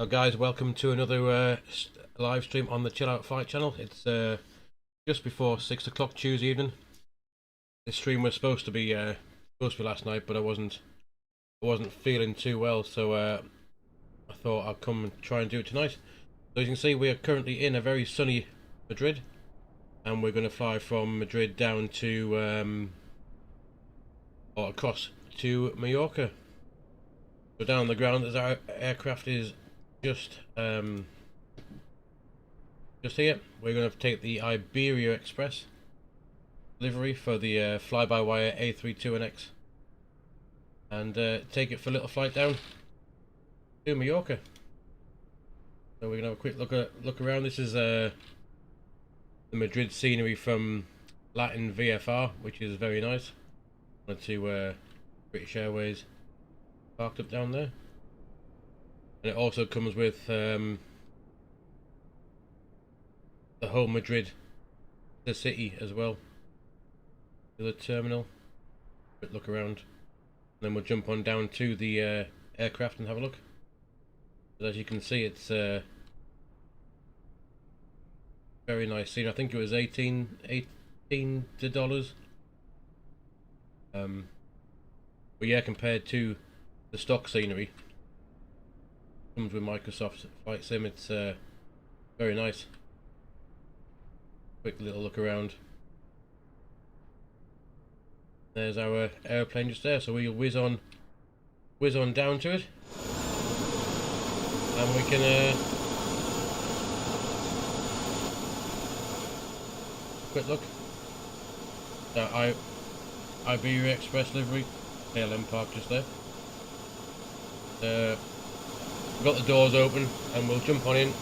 Well guys, welcome to another live stream on the Chill Out Fight channel. It's just before 6 o'clock Tuesday evening. This stream was supposed to be last night, but I wasn't feeling too well, so I thought I'd come and try and do it tonight. So as you can see, we are currently in a very sunny Madrid, and we're going to fly from Madrid down to or across to Mallorca. So down on the ground, as our aircraft is just here, we're going to take the Iberia Express delivery for the fly-by-wire A32NX and take it for a little flight down to Mallorca. So we're going to have a quick look around. This is the Madrid scenery from Latin VFR, which is very nice. Wanted to British Airways parked up down there. And it also comes with the whole Madrid, the city as well, the terminal. Quick look around, and then we'll jump on down to the aircraft and have a look. But as you can see, it's very nice scene. I think it was $18 but yeah, compared to the stock scenery comes with Microsoft Flight Sim, it's very nice. Quick little look around. There's our airplane just there, so we'll whiz on down to it, and we can quick look. Iberia Express livery, KLM park just there. We've got the doors open and we'll jump on in.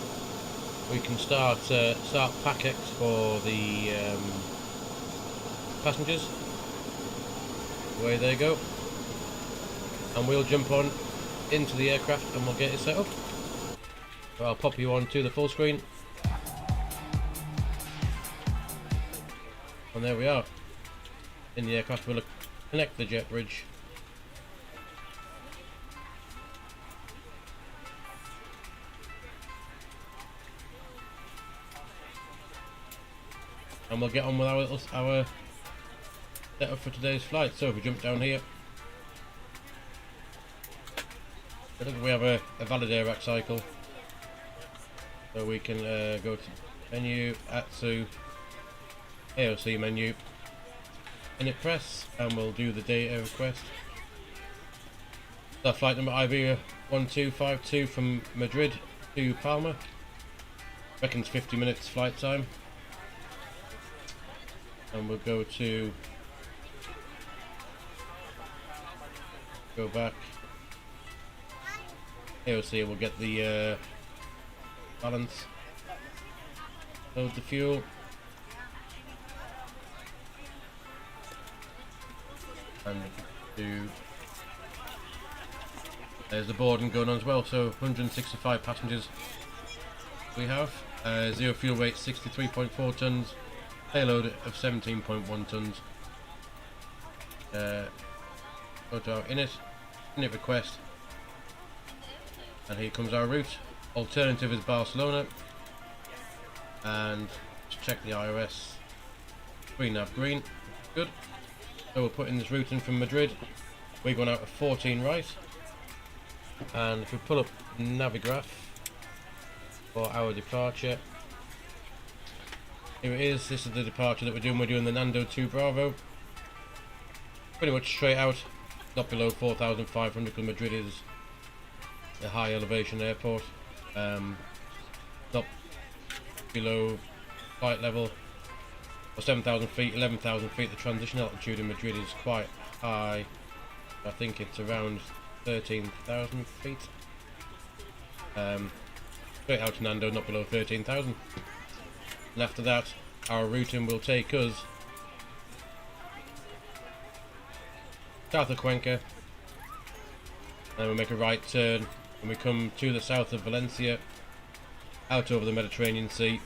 We can start PACX for the passengers. Away they go. And we'll jump on into the aircraft and we'll get it set up. So I'll pop you on to the full screen. And there we are. In the aircraft, we'll connect the jet bridge. And we'll get on with our setup for today's flight. So if we jump down here, we have a valid air cycle, so we can go to menu, ATSU, AOC menu, init press, and we'll do the data request. So flight number Iberia 1252 from Madrid to Palma. Reckons 50 minutes flight time. And we'll go back. AOC, we'll get the balance. Load the fuel. And there's the boarding going on as well. So 165 passengers we have. Zero fuel weight 63.4 tons. Payload of 17.1 tons. Go to our init request, and here comes our route. Alternative is Barcelona, and check the IRS. Green nav green, good. So we'll put in this route in from Madrid. We're going out at 14 right, and if we pull up Navigraph for our departure, here it is. This is the departure that we're doing. We're doing the Nando 2 Bravo. Pretty much straight out, not below 4,500, because Madrid is a high elevation airport. Not below flight level, or 7,000 feet, 11,000 feet. The transition altitude in Madrid is quite high. I think it's around 13,000 feet. Straight out to Nando, not below 13,000. And after that, our routing will take us south of Cuenca, and we'll make a right turn when we come to the south of Valencia, out over the Mediterranean Sea,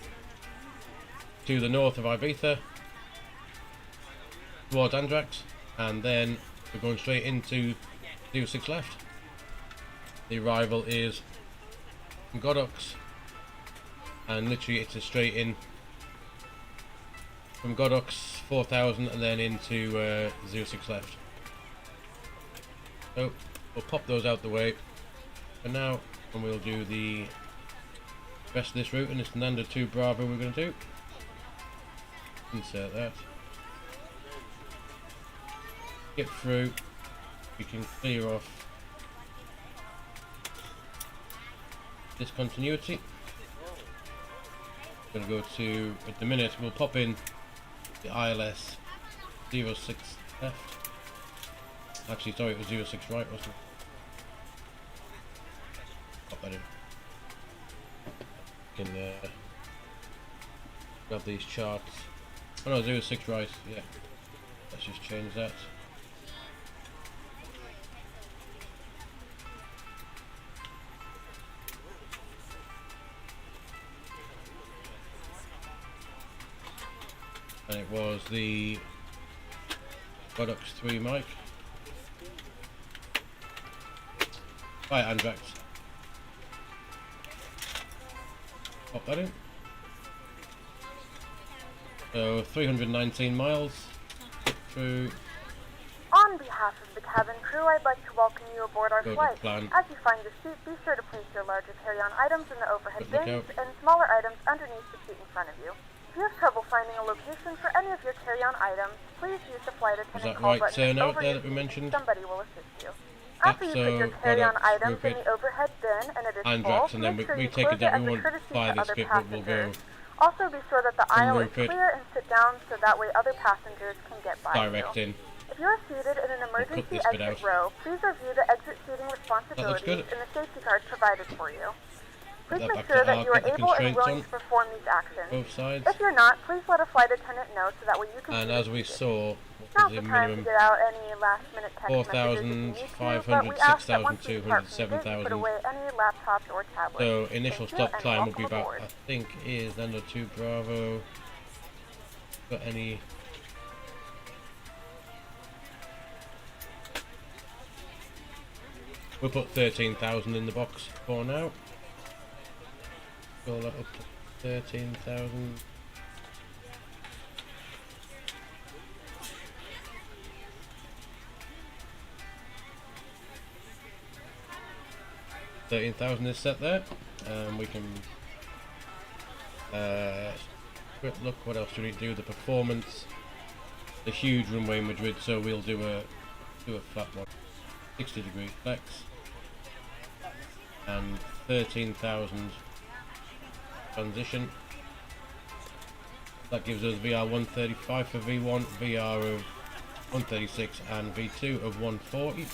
to the north of Ibiza, towards Andrax, and then we're going straight into 06 left. The arrival is from Godox, and literally it's a straight in from Godox 4000 and then into 06 left. So we'll pop those out the way for now, and we'll do the rest of this route, and it's Nando 2 Bravo we're going to do. Insert that. Get through. We can clear off discontinuity. We're going to go to, at the minute, we'll pop in the ILS 06 left. Actually, sorry, it was 06 right, wasn't it? Pop that in. We can grab these charts. Oh no, 06 right, yeah. Let's just change that. And it was the Godox 3 mic. Right, Andrax. Pop that in. So 319 miles through. On behalf of the cabin crew, I'd like to welcome you aboard our flight. As you find your seat, be sure to place your larger carry-on items in the overhead bins and smaller items underneath the seat in front of you. If you have trouble finding a location for any of your carry-on items, please use the flight attendant call button over your seat. Somebody will assist you. After you put your carry-on items in the overhead bin and it is full, and then make sure we you take close it that it we as a won't courtesy fly to this other bit, but we'll go passengers. Also be sure that the aisle is route clear and sit down so that way other passengers can get by direct you. in. If you are seated in an emergency exit row, please review the exit seating responsibilities and the safety card provided for you. Please make sure that you are able and willing to perform these actions. Both sides. If you're not, please let a flight attendant know so that way you can. And as we saw, now's the time to get out any last-minute text 4,000, messages 500, 6,200, 7,000. Put away any laptops or tablets. So initial stop climb will be about, I think, is Nando 2 Bravo. Got any? We'll put 13,000 in the box for now. Fill that up to 13,000. $13,000 is set there. We can quick look. What else do we do? The performance, the huge runway in Madrid. So we'll do a flat one, 60-degree flex, and 13,000 transition. That gives us VR 135 for V1, VR of 136, and V2 of 140.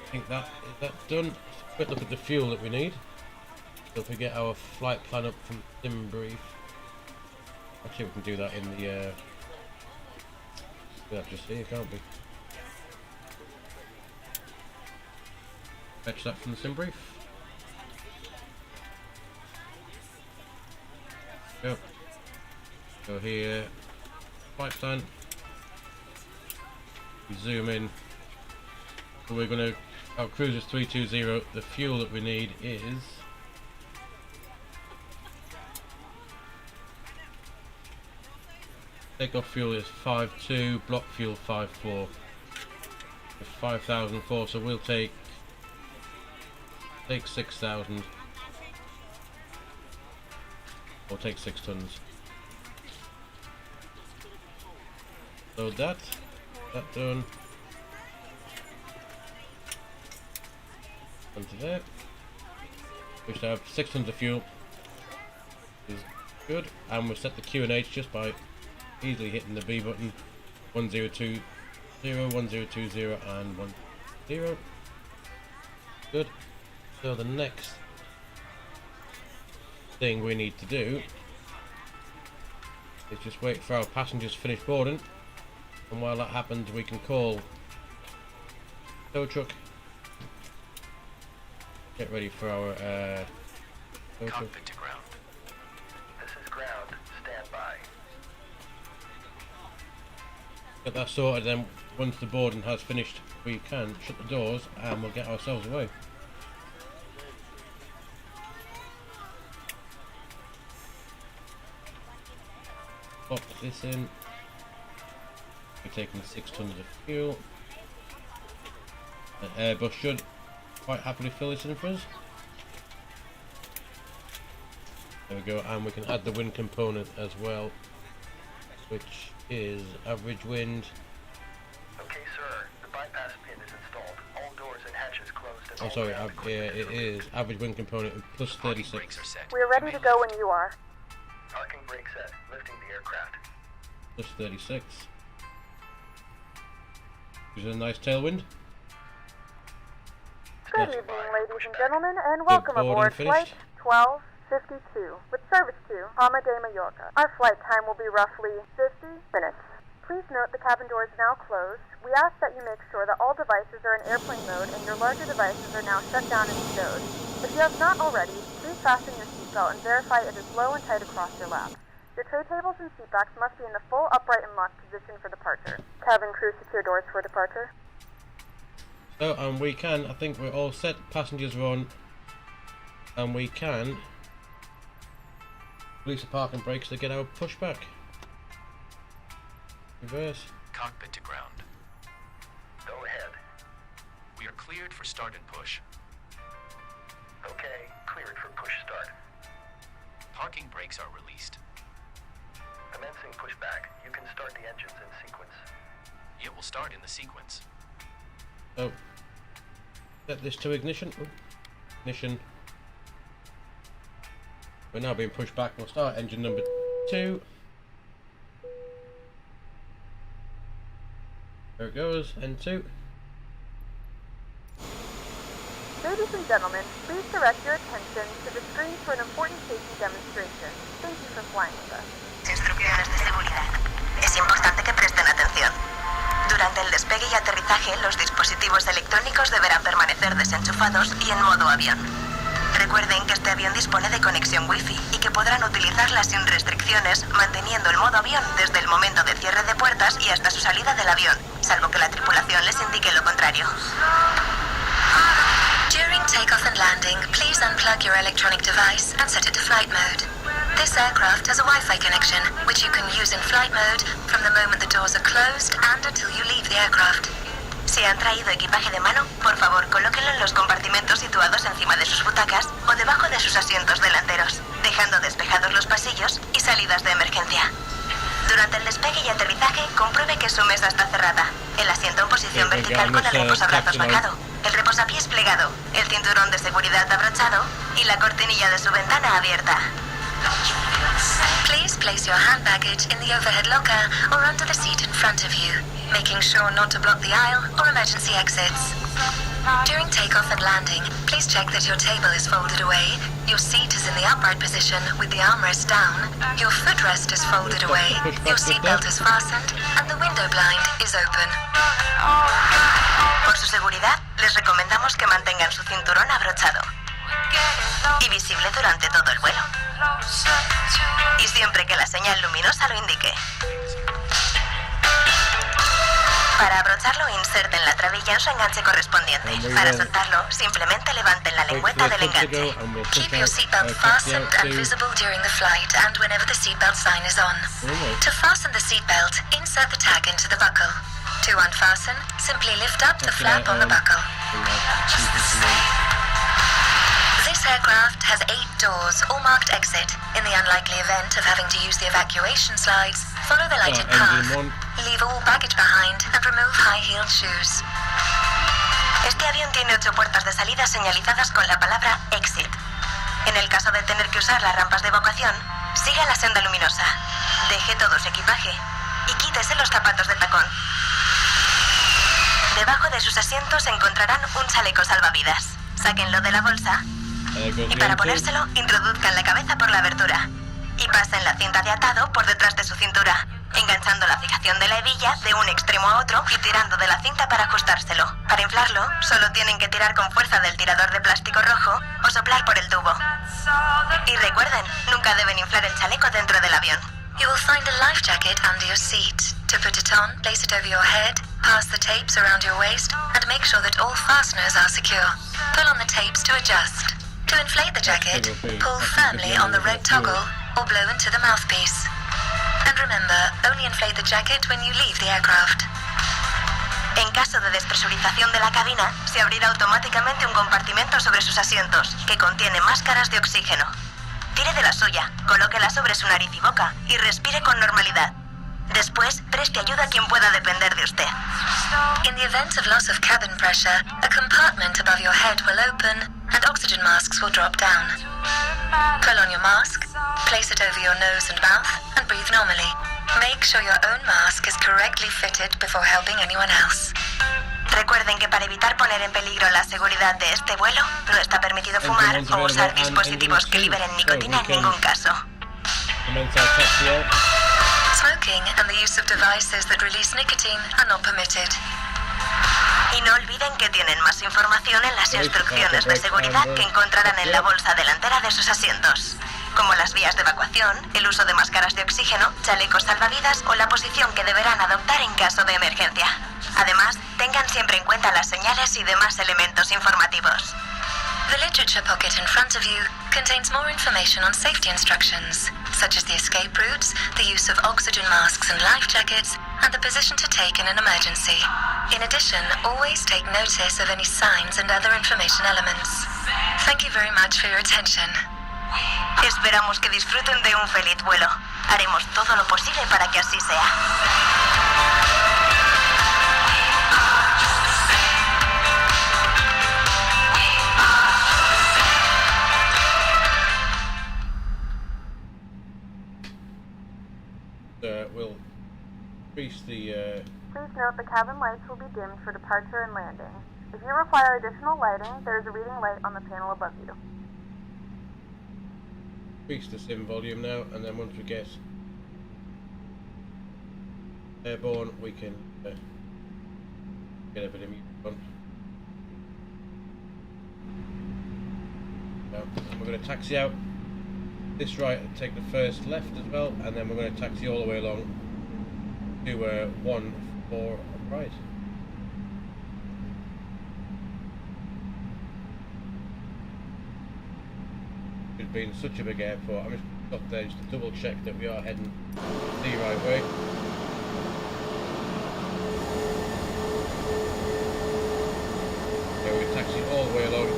I think that is that done. Quick look at the fuel that we need. So if we get our flight plan up from Sim Brief, actually we can do that in the we'll have to see, can't we? Fetch that from the Sim Brief. Go. Go here. Flight plan. We zoom in. So we're gonna. Our cruise is 320. The fuel that we need is takeoff fuel is 5.2, block fuel 5.4. 5,004. So we'll take 6,000. Or take 6 tons. So that done. Onto there. We should have 6 tons of fuel. Is good. And we'll set the Q&H just by easily hitting the B button. 1020, 1020, and 10. Good. So the next thing we need to do is just wait for our passengers to finish boarding, and while that happens we can call tow truck. Get ready for our cockpit to ground. This is ground. Stand by. get that sorted, then once the boarding has finished, we can shut the doors and we'll get ourselves away. Pop this in. We're taking 6 tons of fuel. An Airbus should quite happily fill this in for us. There we go, and we can add the wind component as well, which is average wind. Okay, sir. The bypass pin is installed. All doors and hatches closed. And Oh, sorry, yeah, it is average wind component plus 36. We're ready to go when you are. Parking brake set. Lifting the aircraft. Plus 36. Which is a nice tailwind. Good evening, ladies and gentlemen, and welcome aboard Flight 1252 with service to Palma de Mallorca. Our flight time will be roughly 50 minutes. Please note the cabin doors are now closed. We ask that you make sure that all devices are in airplane mode and your larger devices are now shut down and stowed. If you have not already, please fasten your seatbelt and verify it is low and tight across your lap. Your tray tables and seatbacks must be in the full upright and locked position for departure. Cabin crew, secure doors for departure. So, and we can, I think we're all set, passengers are on, and we can release the parking brakes to get our pushback. Reverse. Cockpit to ground. Go ahead. We are cleared for start and push. Okay, cleared for push start. Parking brakes are released. Commencing pushback. You can start the engines in sequence. It will start in the sequence. So, set this to ignition. Ooh. Ignition. We're now being pushed back. We'll start engine number 2. There it goes, N2. Ladies and gentlemen, please direct your attention to the screen for an important safety demonstration. Thank you for flying with us. Instrucciones de seguridad. Es importante que presten atención. Durante el despegue y aterrizaje, los dispositivos electrónicos deberán permanecer desenchufados y en modo avión. Recuerden que este avión dispone de conexión Wi-Fi y que podrán utilizarla sin restricciones, manteniendo el modo avión desde el momento de cierre de puertas y hasta su salida del avión, salvo que la tripulación les indique lo contrario. During takeoff and landing, please unplug your electronic device and set it to flight mode. This aircraft has a Wi-Fi connection, which you can use in flight mode from the moment the doors are closed and until you leave the aircraft. Si han traído equipaje de mano, por favor colóquenlo en los compartimentos situados encima de sus butacas o debajo de sus asientos delanteros, dejando despejados los pasillos y salidas de emergencia. Durante el despegue y aterrizaje, compruebe que su mesa está cerrada, el asiento en posición vertical con el reposabrazos bajado, el reposapiés plegado, el cinturón de seguridad abrochado y la cortinilla de su ventana abierta. Please place your hand baggage in the overhead locker or under the seat in front of you, making sure not to block the aisle or emergency exits. During takeoff and landing, please check that your table is folded away, your seat is in the upright position with the armrest down, your footrest is folded away, your seatbelt is fastened, and the window blind is open. Por su seguridad, les recomendamos que mantengan su cinturón abrochado y visible durante todo el vuelo, y siempre que la señal luminosa lo indique. Para abrocharlo, inserten la trabilla en su enganche correspondiente. Para soltarlo, simplemente levanten la lengüeta del enganche. Keep your seatbelt fastened and visible during the flight and whenever the seatbelt sign is on. To fasten the seatbelt, insert the tag into the buckle. To unfasten, simply lift up the flap on the buckle. This aircraft has 8 doors, all marked exit. In the unlikely event of having to use the evacuation slides, follow the lighted path, leave all baggage behind, and remove high-heeled shoes. Este avión tiene 8 puertas de salida señalizadas con la palabra exit. En el caso de tener que usar las rampas de evacuación, siga la senda luminosa, deje todo su equipaje y quítese los zapatos de tacón. Debajo de sus asientos encontrarán un chaleco salvavidas. Sáquenlo de la bolsa y para ponérselo, introduzcan la cabeza por la abertura y pasen la cinta de atado por detrás de su cintura, enganchando la fijación de la hebilla de un extremo a otro y tirando de la cinta para ajustárselo. Para inflarlo, solo tienen que tirar con fuerza del tirador de plástico rojo o soplar por el tubo. Y recuerden, nunca deben inflar el chaleco dentro del avión. You will find a life jacket under your seat. To put it on, place it over your head, pass the tapes around your waist, and make sure that all fasteners are secure. Pull on the tapes to adjust. To inflate the jacket, pull firmly on the red toggle or blow into the mouthpiece. And remember, only inflate the jacket when you leave the aircraft. En caso de despresurización de la cabina, se abrirá automáticamente un compartimento sobre sus asientos, que contiene máscaras de oxígeno. Tire de la suya, colóquela sobre su nariz y boca y respire con normalidad. Después, preste ayuda a quien pueda depender de usted. In the event of loss of cabin pressure, a compartment above your head will open and oxygen masks will drop down. Pull on your mask, place it over your nose and mouth, and breathe normally. Make sure your own mask is correctly fitted before helping anyone else. Recuerden que para evitar poner en peligro la seguridad de este vuelo, no está permitido fumar o usar dispositivos que liberen nicotina en ningún caso. Smoking and the use of devices that release nicotine are not permitted. Y no olviden que tienen más información en las instrucciones de seguridad que encontrarán en la bolsa delantera de sus asientos, como las vías de evacuación, el uso de máscaras de oxígeno, chalecos salvavidas o la posición que deberán adoptar en caso de emergencia. Además, tengan siempre en cuenta las señales y demás elementos informativos. The literature pocket in front of you contains more information on safety instructions, such as the escape routes, the use of oxygen masks and life jackets, and the position to take in an emergency. In addition, always take notice of any signs and other information elements. Thank you very much for your attention. Esperamos que disfruten de un feliz vuelo. Haremos todo lo posible para que así sea. We'll increase the... Please note the cabin lights will be dimmed for departure and landing. If you require additional lighting, there is a reading light on the panel above you. Increase the sim volume now, and then once we get airborne, we can get a bit of music on. Now, we're going to taxi out this right and take the first left as well, and then we're going to taxi all the way along to 1-4 right. It's been such a big airport. I'm just going to stop there just to double check that we are heading the right way. Yeah, we taxi all the way along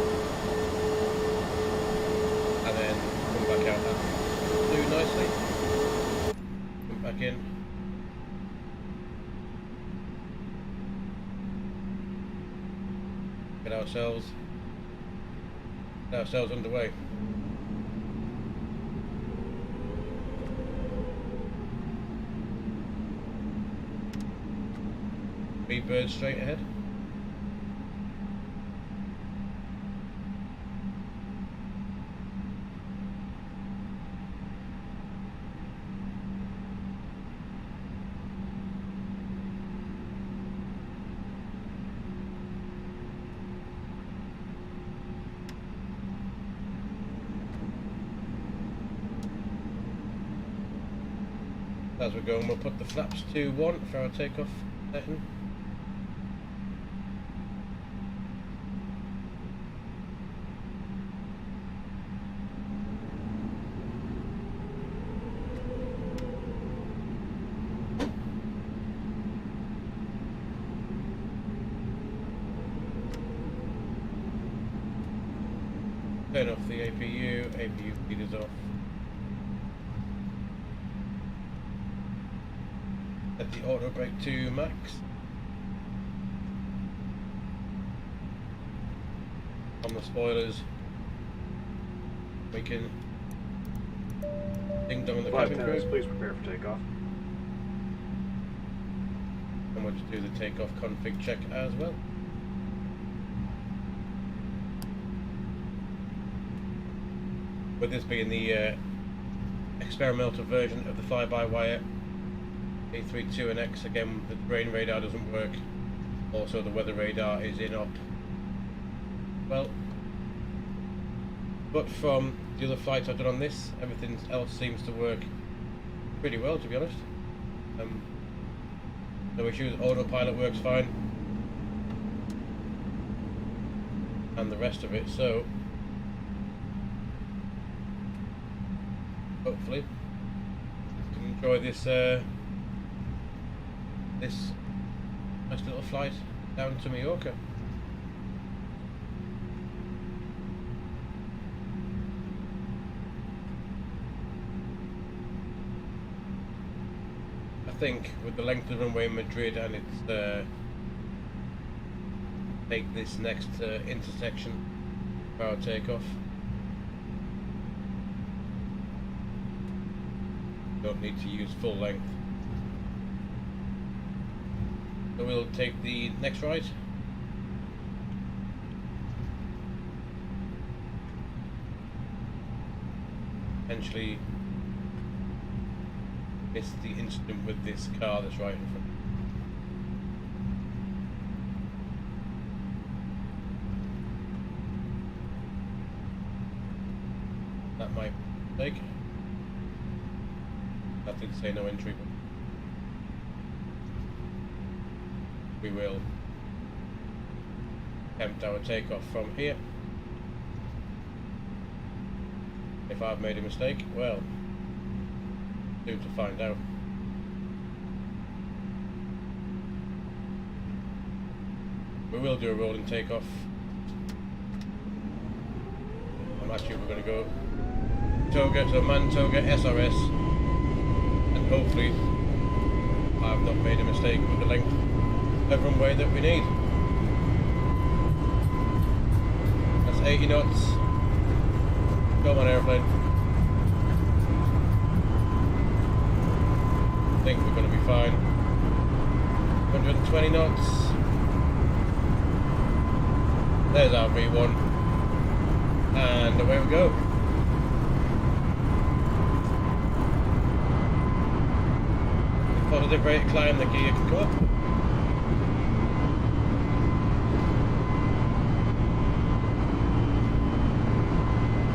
and then come back out and do nicely. Come back in. Get ourselves underway. Three birds straight ahead. As we're going, we'll put the flaps to 1 for our takeoff setting. Turn off the APU feed is off. Set the auto brake to max. On the spoilers, we can ding dong the cabin crew. Please prepare for takeoff. And we'll just do the takeoff config check as well. With this being the experimental version of the fly-by-wire A32NX, again the terrain radar doesn't work, also the weather radar is in op. Well, but from the other flights I've done on this, everything else seems to work pretty well, to be honest. No issues, autopilot works fine. And the rest of it, so hopefully you can enjoy this this nice little flight down to Mallorca. I think with the length of the runway in Madrid and it's take this next intersection for our takeoff. Don't need to use full length. So we'll take the next right. Potentially miss the incident with this car that's right in front. That might take. I did say no entry, but we will attempt our takeoff from here. If I've made a mistake, well, soon to find out. We will do a rolling takeoff. And actually we're going to go Toga to Mantoga SRS, and hopefully I've not made a mistake with the length of runway that we need. That's 80 knots. Come on, airplane. I think we're going to be fine. 120 knots. There's our V1. And away we go. Positive rate of climb, the gear can go up.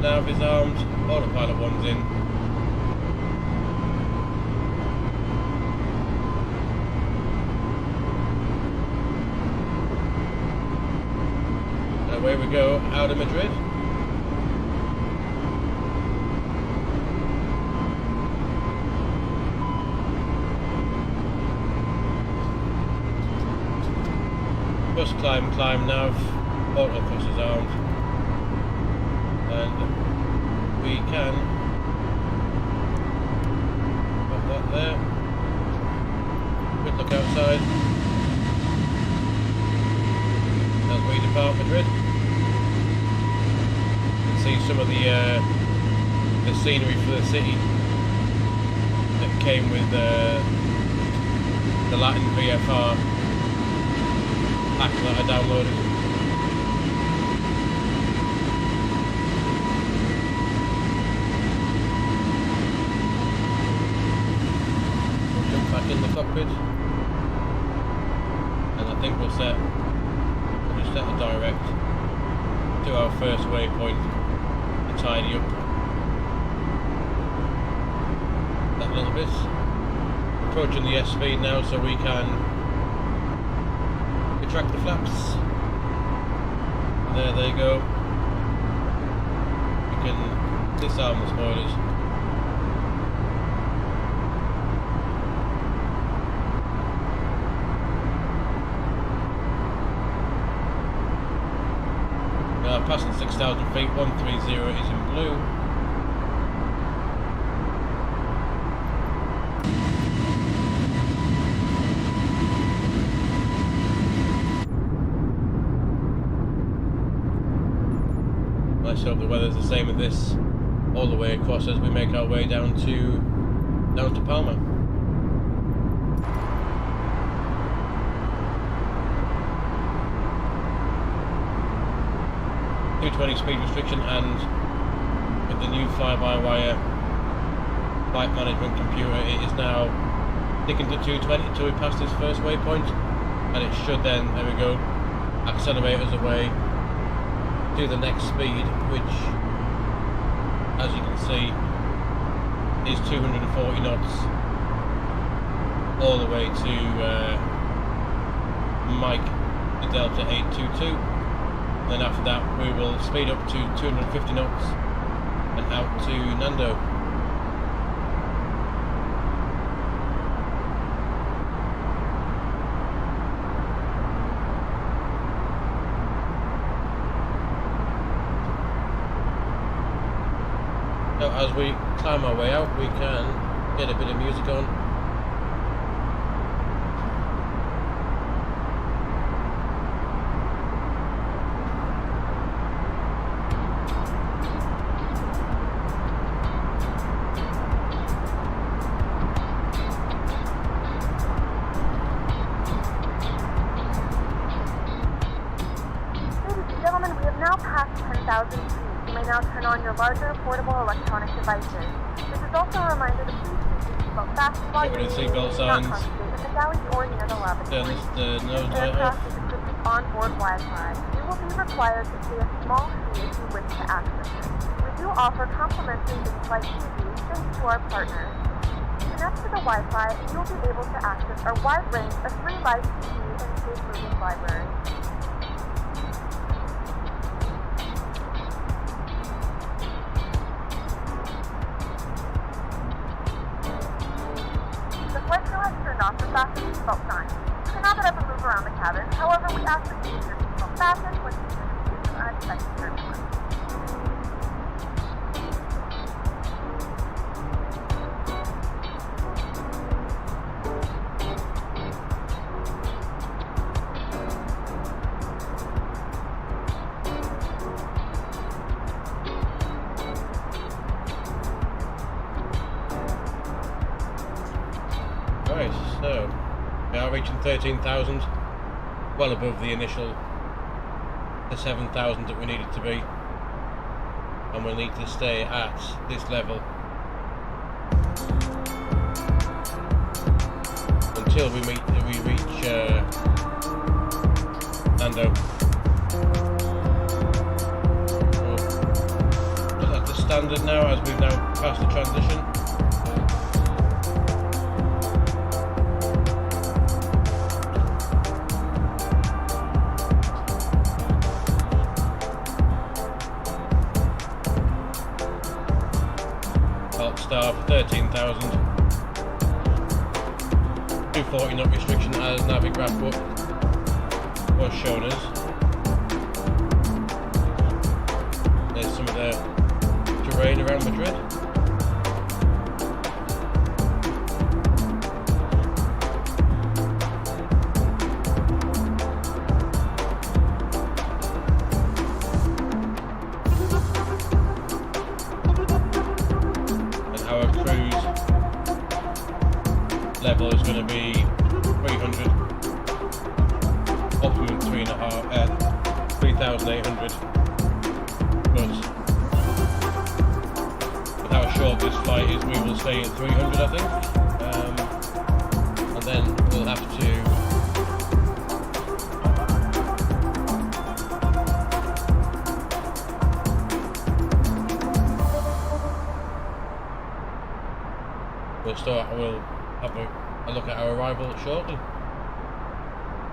Nav is armed, autopilot 1's in. And away we go, out of Madrid. Just climb nav, autofocus is armed, and we can put that there. Good look outside as we depart Madrid. You can see some of the scenery for the city that came with the Latin VFR pack that I downloaded. We'll jump back in the cockpit, and I think we'll set a direct to our first waypoint to tidy up that little bit. Approaching the S speed now, so we can retract the flaps. There they go. We can disarm the spoilers. We are passing 6,000 feet, 130 is in blue. Let's hope the weather's the same with this all the way across as we make our way down to Palma. 220 speed restriction, and with the new fly-by-wire flight management computer, it is now sticking to 220 until we pass this first waypoint, and it should then, there we go, accelerate us away to the next speed, which, as you can see, is 240 knots. all the way to Mike, the Delta 822. Then after that we will speed up to 250 knots and out to Nando. So as we climb our way out, we can get a bit of music on. Ladies and gentlemen, we have now passed 10,000 feet. You may now turn on your larger portable electronic devices. This is also a reminder to please keep your seatbelt fastened while you're seatbelt not signs. congregate in the galleys or near the lavatory. The nose This aircraft is equipped with onboard Wi-Fi. You will be required to pay a small fee if you wish to access it. We do offer complimentary in-flight TV thanks to our partners. Connect to the Wi-Fi and you will be able to access our wide range of free live TV and safe moving library. The flight crew has turned off the fasten seatbelt sign. You cannot get up and move around the cabin. However, we ask that you keep your seatbelt fastened when you experience unexpected turbulence. Right, so we are reaching 13,000, well above the initial, the 7,000 that we needed to be, and we'll need to stay at this level until we reach Nando. So that's the standard now, as we've now passed the transition. Star for 13,000. 240 knot restriction as Navigraph was shown us. There's some of the terrain around Madrid. Our cruise level is going to be 300, optimum 3,800. But with how short this flight is, we will stay at 300, I think, and then we'll have to we'll have a look at our arrival shortly,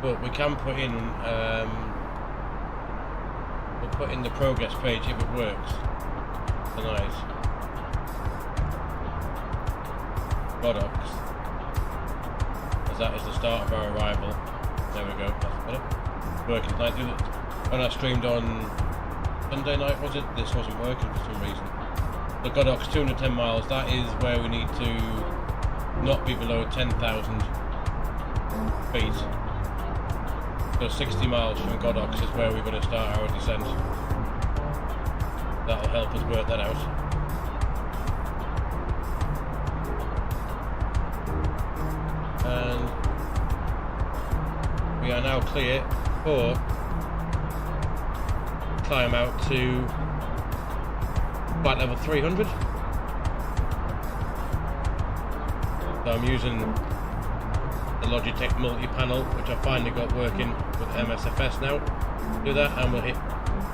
but we can put in we'll put in the progress page if it works tonight. Products, as that is the start of our arrival. There we go, that's better. Working tonight. When I streamed on Sunday night, was it? This wasn't working for some reason. The Godoc's 210 miles, that is where we need to not be below 10,000 feet. So 60 miles from Godoc's is where we're going to start our descent. That'll help us work that out. And we are now clear for climb out to flight level 300. So I'm using the Logitech multi-panel, which I finally got working with MSFS now. Do that and we'll hit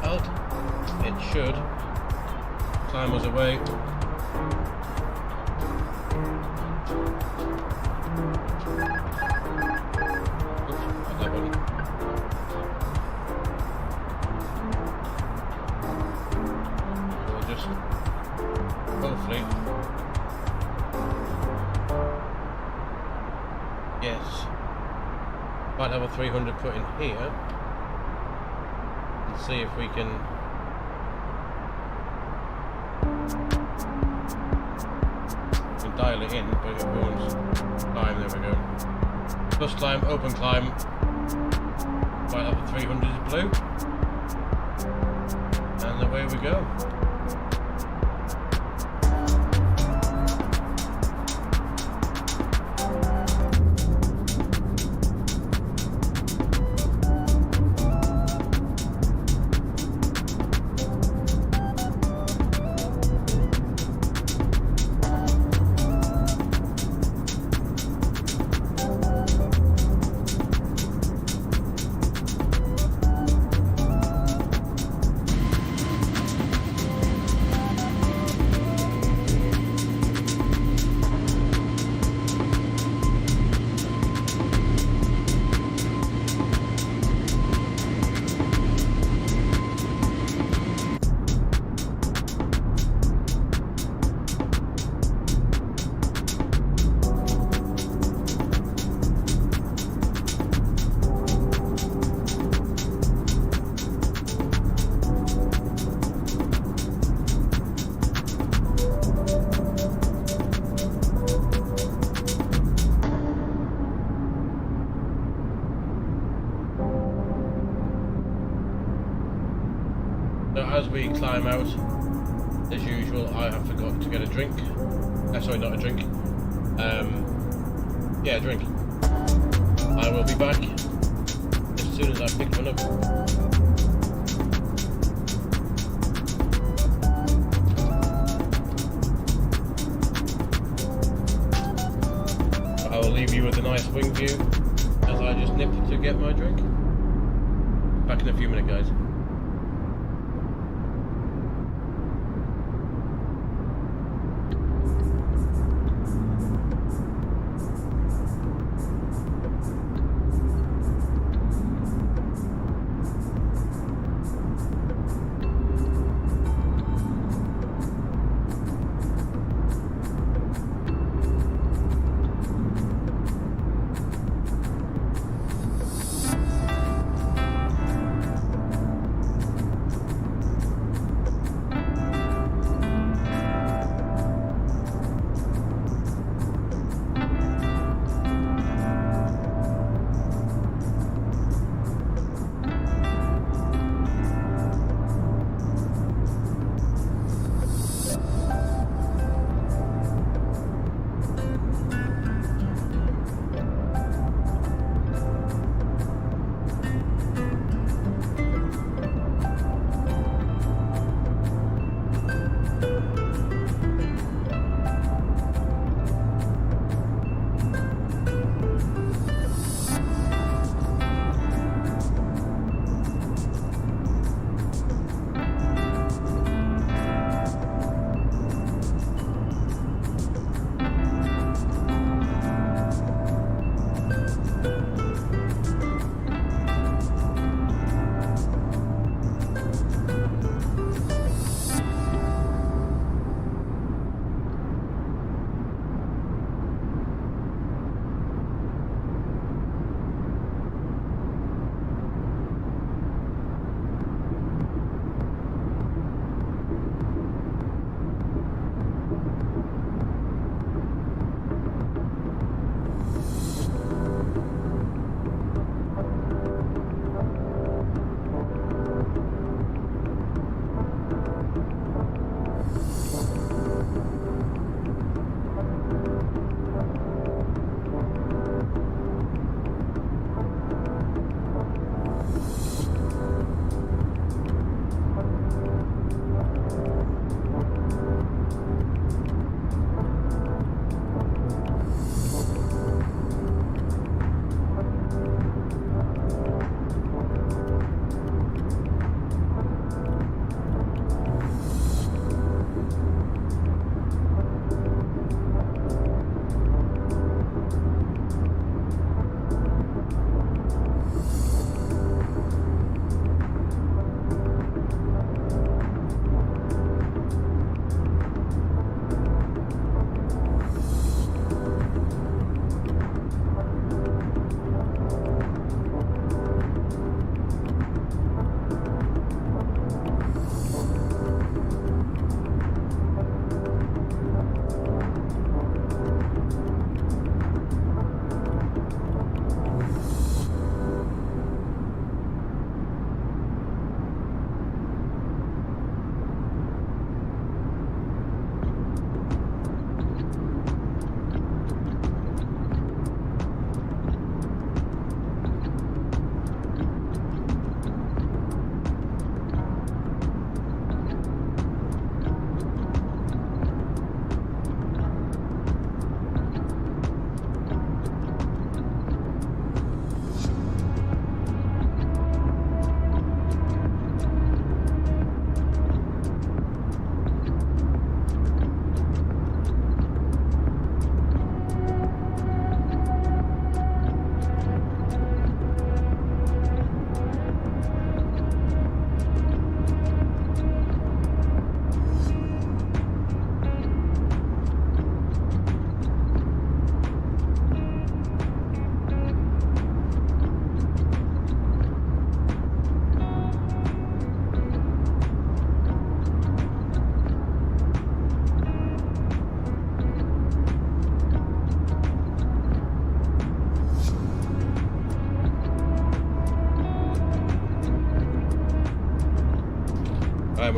Alt. It should climb us away. hopefully. Yes. Flight level 300 put in here. And see if we can... dial it in, but it won't climb. There we go. Plus climb, open climb. Flight level 300 is blue. And away we go. So as we climb out, as usual, I have forgotten to get a drink. Sorry, not a drink. Yeah, a drink. I will be back as soon as I pick one up. I will leave you with a nice wing view as I just nip to get my drink. Back in a few minutes, guys.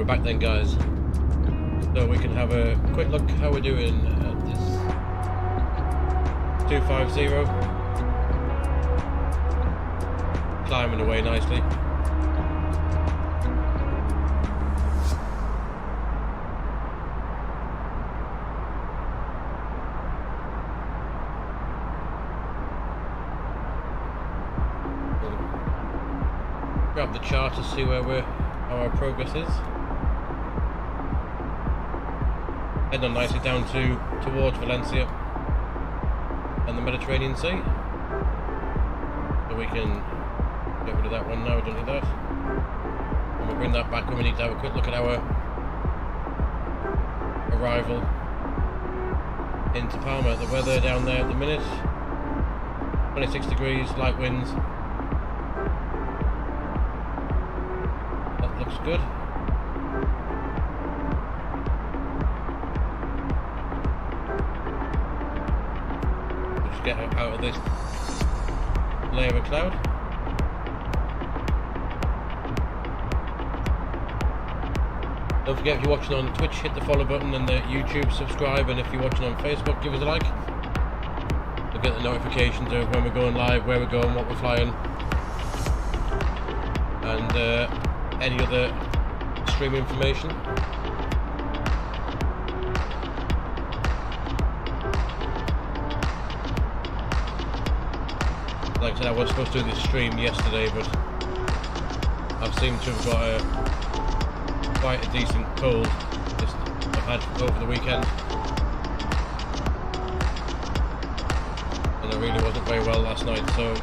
we're back then, guys. So we can have a quick look how we're doing at this 250. Climbing away nicely. Grab the chart to see how our progress is. Heading on nicely down towards Valencia and the Mediterranean Sea. So we can get rid of that one now, don't need that. And we'll bring that back when we need to have a quick look at our arrival into Palma. The weather down there at the minute, 26 degrees, light winds. That looks good. Get out of this layer of cloud. Don't forget, if you're watching on Twitch, hit the follow button, and the YouTube subscribe, and if you're watching on Facebook, give us a like. You'll get the notifications of when we're going live, where we're going, what we're flying, and any other stream information. Like I said, I was supposed to do this stream yesterday, but I've seemed to have got quite a decent cold I've had over the weekend, and I really wasn't very well last night, so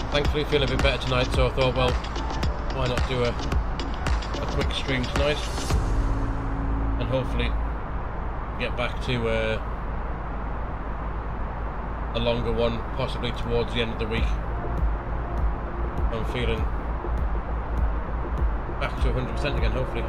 thankfully feeling a bit better tonight, so I thought, well, why not do a quick stream tonight, and hopefully get back to a longer one, possibly towards the end of the week. I'm feeling back to 100% again, hopefully.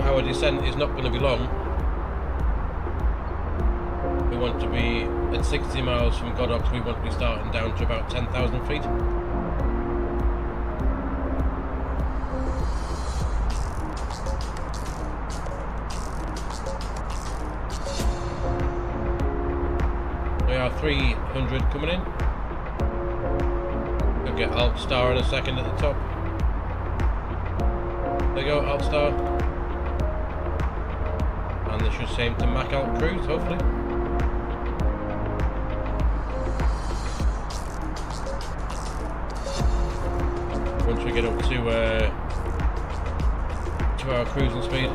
Our descent is not going to be long. We want to be at 60 miles from Godox. We want to be starting down to about 10,000 feet. We are 300 coming in. We'll get Alt Star in a second at the top. There you go, Alt Star. And this should same to Mac Alt Cruise, hopefully. Once we get up to our cruising speed.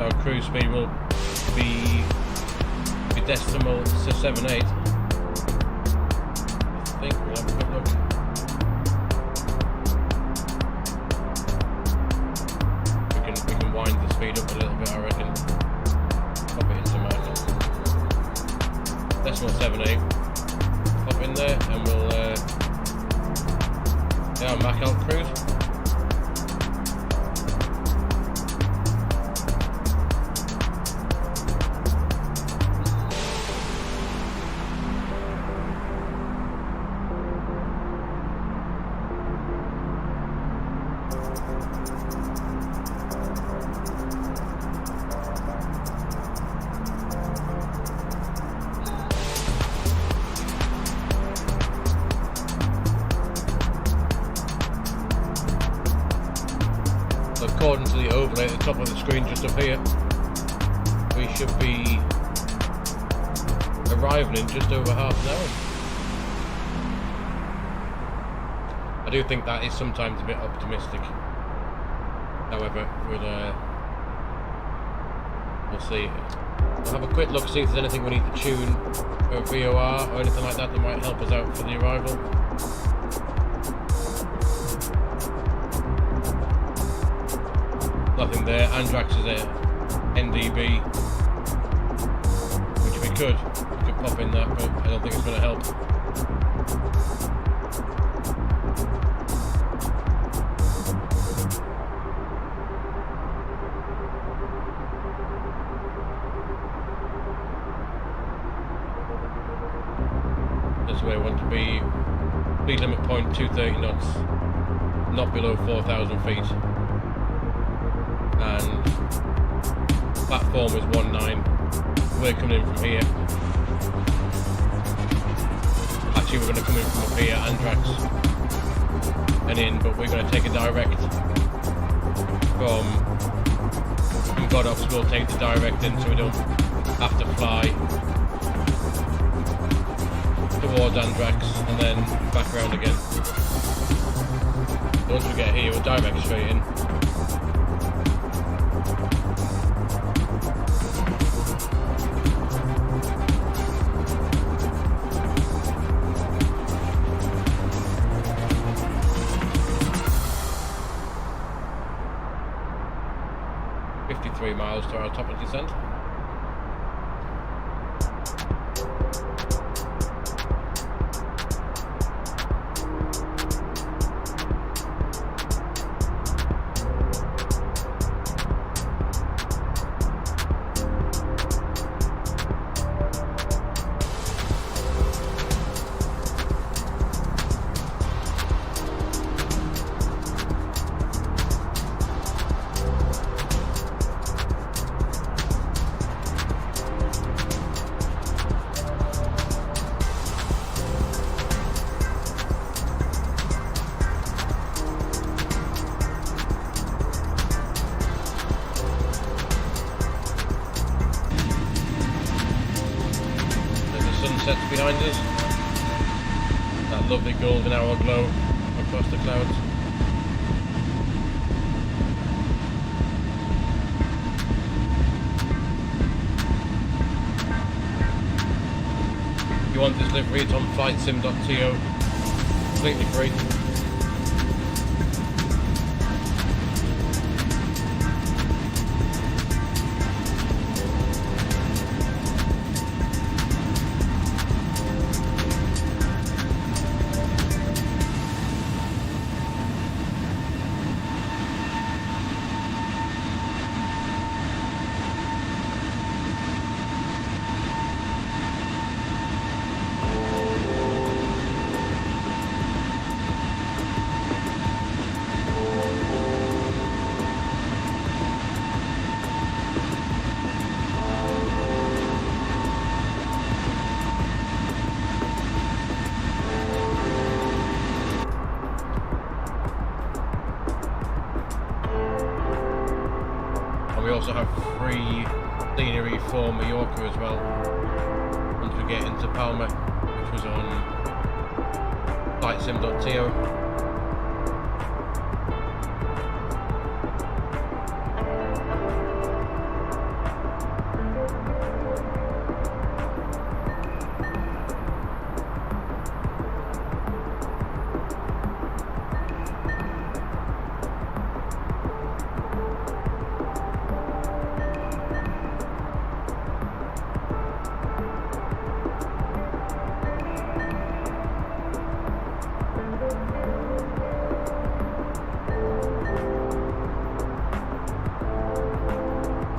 Our cruise speed will be decimal to 78. I think we'll have a quick look. We can wind the speed up a little bit, I reckon. Pop it into Mac. Decimal 78. Pop in there, and we'll get our Mac Alt Cruise. According to the overlay at the top of the screen just up here, should be arriving in just over half an hour. I do think that is sometimes a bit optimistic. However, we'll see. We'll have a quick look, see if there's anything we need to tune for VOR or anything like that that might help us out for the arrival. Nothing there. Andrax is a NDB, which we could pop in that, but I don't think it's going to help. This way I want to be speed limit point 230 knots, not below 4,000 feet. And platform is 19. We're coming in from here. Actually, we're going to come in from up here, Andrax, and in, but we're going to take a direct from Godox. We'll take the direct in so we don't have to fly towards Andrax and then back around again. Once we get here, we'll direct straight in. Miles to our top of descent. Sunsets behind us. That lovely golden hour glow across the clouds. If you want this livery, it's on flightsim.to, completely free. We also have free scenery for Mallorca as well, once we get into Palma, which was on flightsim.to.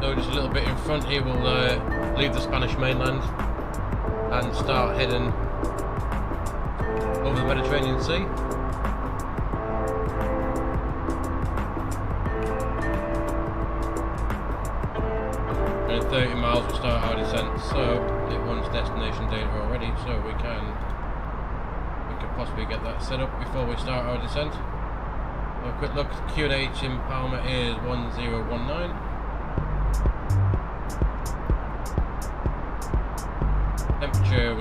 So just a little bit in front here, we'll leave the Spanish mainland and start heading over the Mediterranean Sea. And in 30 miles we'll start our descent, so it runs destination data already, so we can possibly get that set up before we start our descent. So a quick look, QNH in Palma is 1019.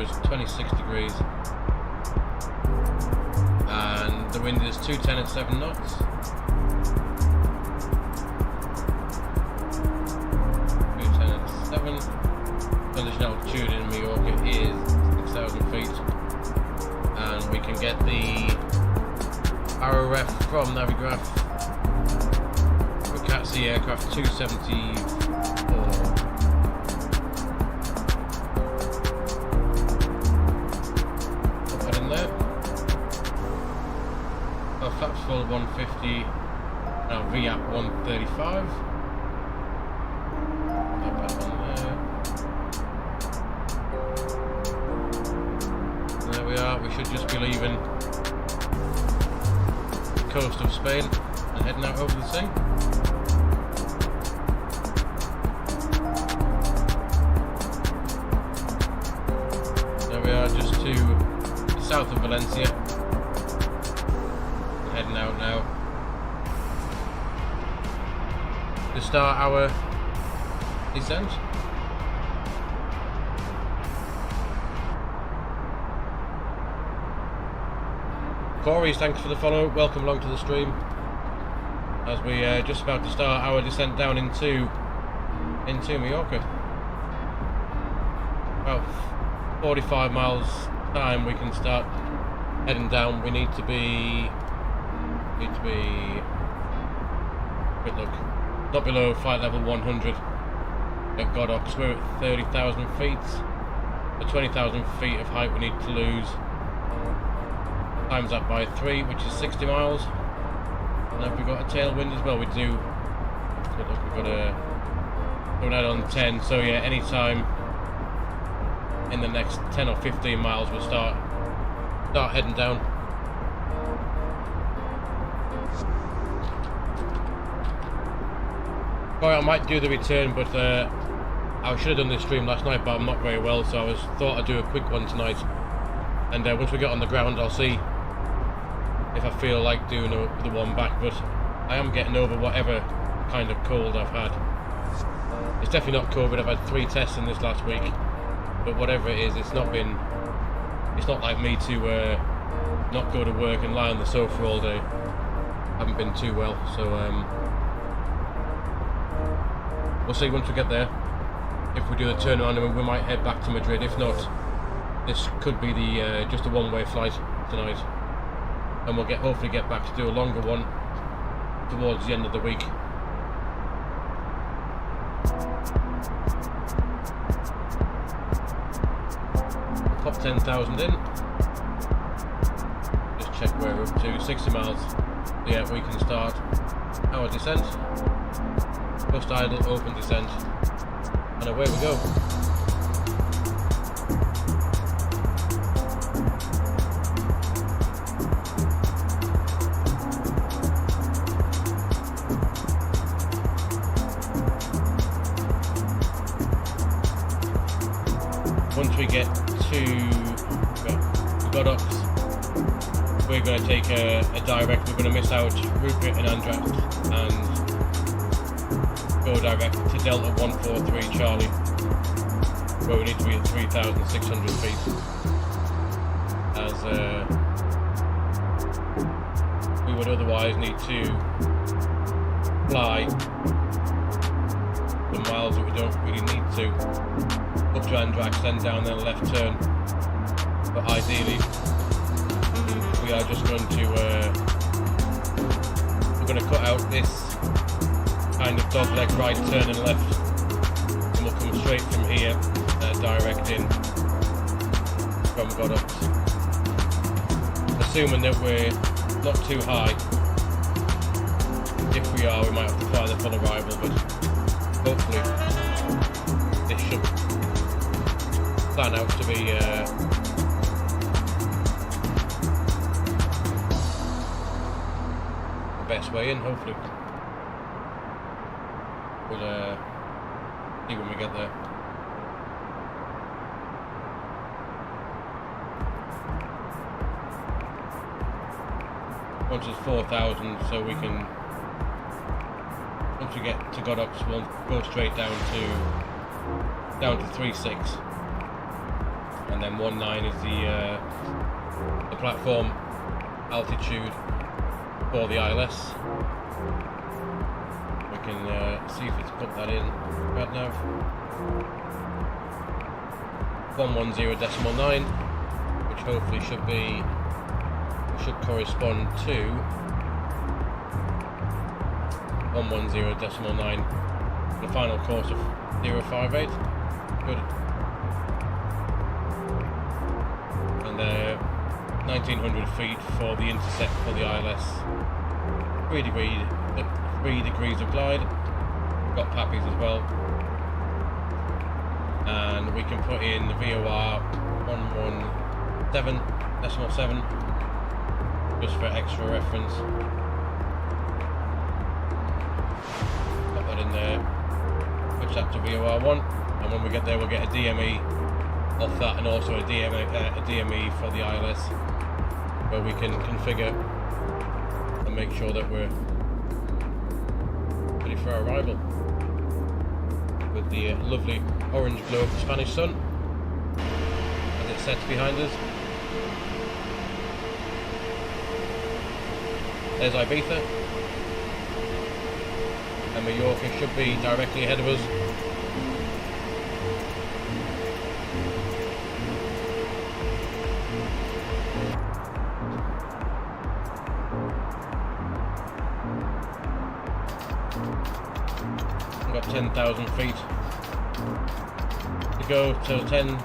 is 26 degrees. And the wind is 210 at 7 knots. 210 at 7. Condition altitude in Mallorca is 6,000 feet. And we can get the arrow ref from Navigraph. We can't see aircraft 274. Put that in there. Our flaps full 150. Now VAP 135. Put that on there. There we are. We should just be leaving the coast of Spain and heading out over the sea. There we are, just to the south of Valencia. We're heading out now to start our descent. Corey, thanks for the follow. Welcome along to the stream as we just about to start our descent down into Mallorca. About 45 miles time we can start heading down. We need to be quick look, not below flight level 100 at Godox. We're at 30,000 feet. The 20,000 feet of height we need to lose. Times that by 3, which is 60 miles. And have we got a tailwind as well? We do. Good look, we've got a going out on 10. So yeah, any time in the next 10 or 15 miles we'll start heading down. Sorry, I might do the return, but I should have done this stream last night, but I'm not very well, so I thought I'd do a quick one tonight. And once we get on the ground, I'll see if I feel like doing the one back, but I am getting over whatever kind of cold I've had. It's definitely not COVID. I've had 3 tests in this last week, but whatever it is, it's not like me to not go to work and lie on the sofa all day. I haven't been too well, so we'll see once we get there. If we do the turnaround, and we might head back to Madrid. If not, this could be the just a one-way flight tonight, and we'll hopefully get back to do a longer one towards the end of the week. Pop 10,000 in. Just check where we're up to. 60 miles. Yeah, we can start our descent. Post idle, open descent, and away we go. Once we get to Godox, we're going to take a direct. We're going to miss out Rupert and Andrat and go direct to Delta 143 Charlie, where we need to be at 3,600 feet. As we would otherwise need to fly the miles that we don't really need to. Up to Andrax, then down, then a left turn. But ideally, we are just going to we're going to cut out this kind of dogleg right turn and left, and we'll come straight from here, direct in from Godox. Assuming that we're not too high. If we are, we might have to fly the full arrival, but hopefully this should plan out to be the best way in. Hopefully we'll see when we get there. Once it's 4,000, so we can, once we get to Godox, we'll go straight down to 3.6, and and then 19 is the platform altitude for the ILS. We can see if it's put that in right now. 110.9, which hopefully should correspond to 110.9, the final course of 058. Good. And 1900 feet for the intercept for the ILS. 3 degrees of glide. Got Pappies as well. And we can put in the VOR 117.7 just for extra reference. Got that in there. Switch that to VOR 1, and when we get there we'll get a DME off that, and also a DME for the ILS, where we can configure and make sure that we're ready for our arrival. With the lovely orange glow of the Spanish sun as it sets behind us. There's Ibiza, and Mallorca should be directly ahead of us. We've got 10,000 feet to go till 10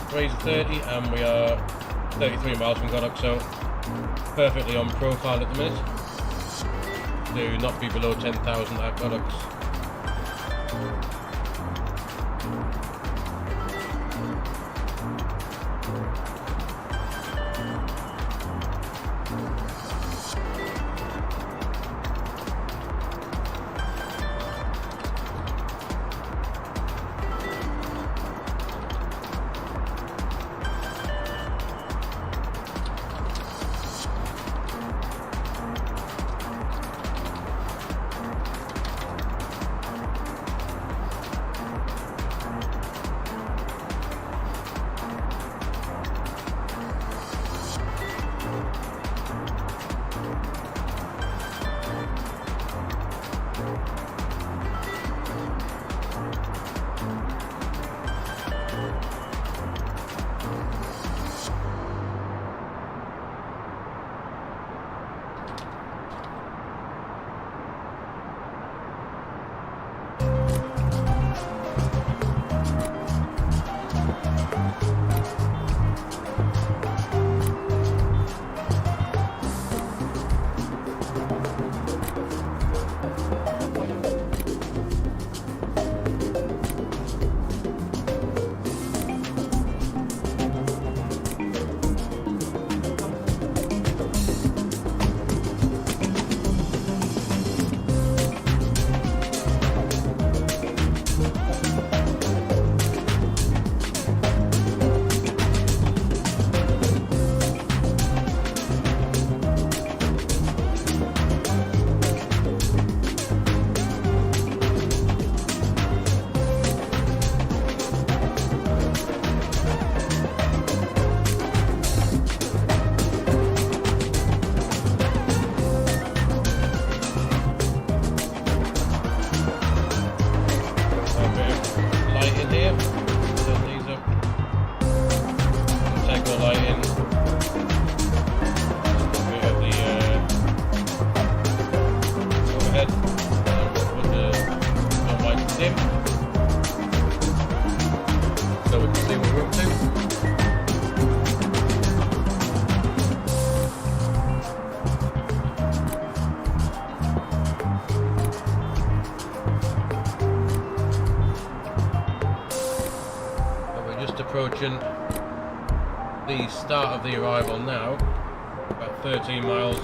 degrees of 30, and we are 33 miles from Godok, so perfectly on profile at the minute to not be below 10,000 at Godoks. Approaching the start of the arrival now, about 13 miles.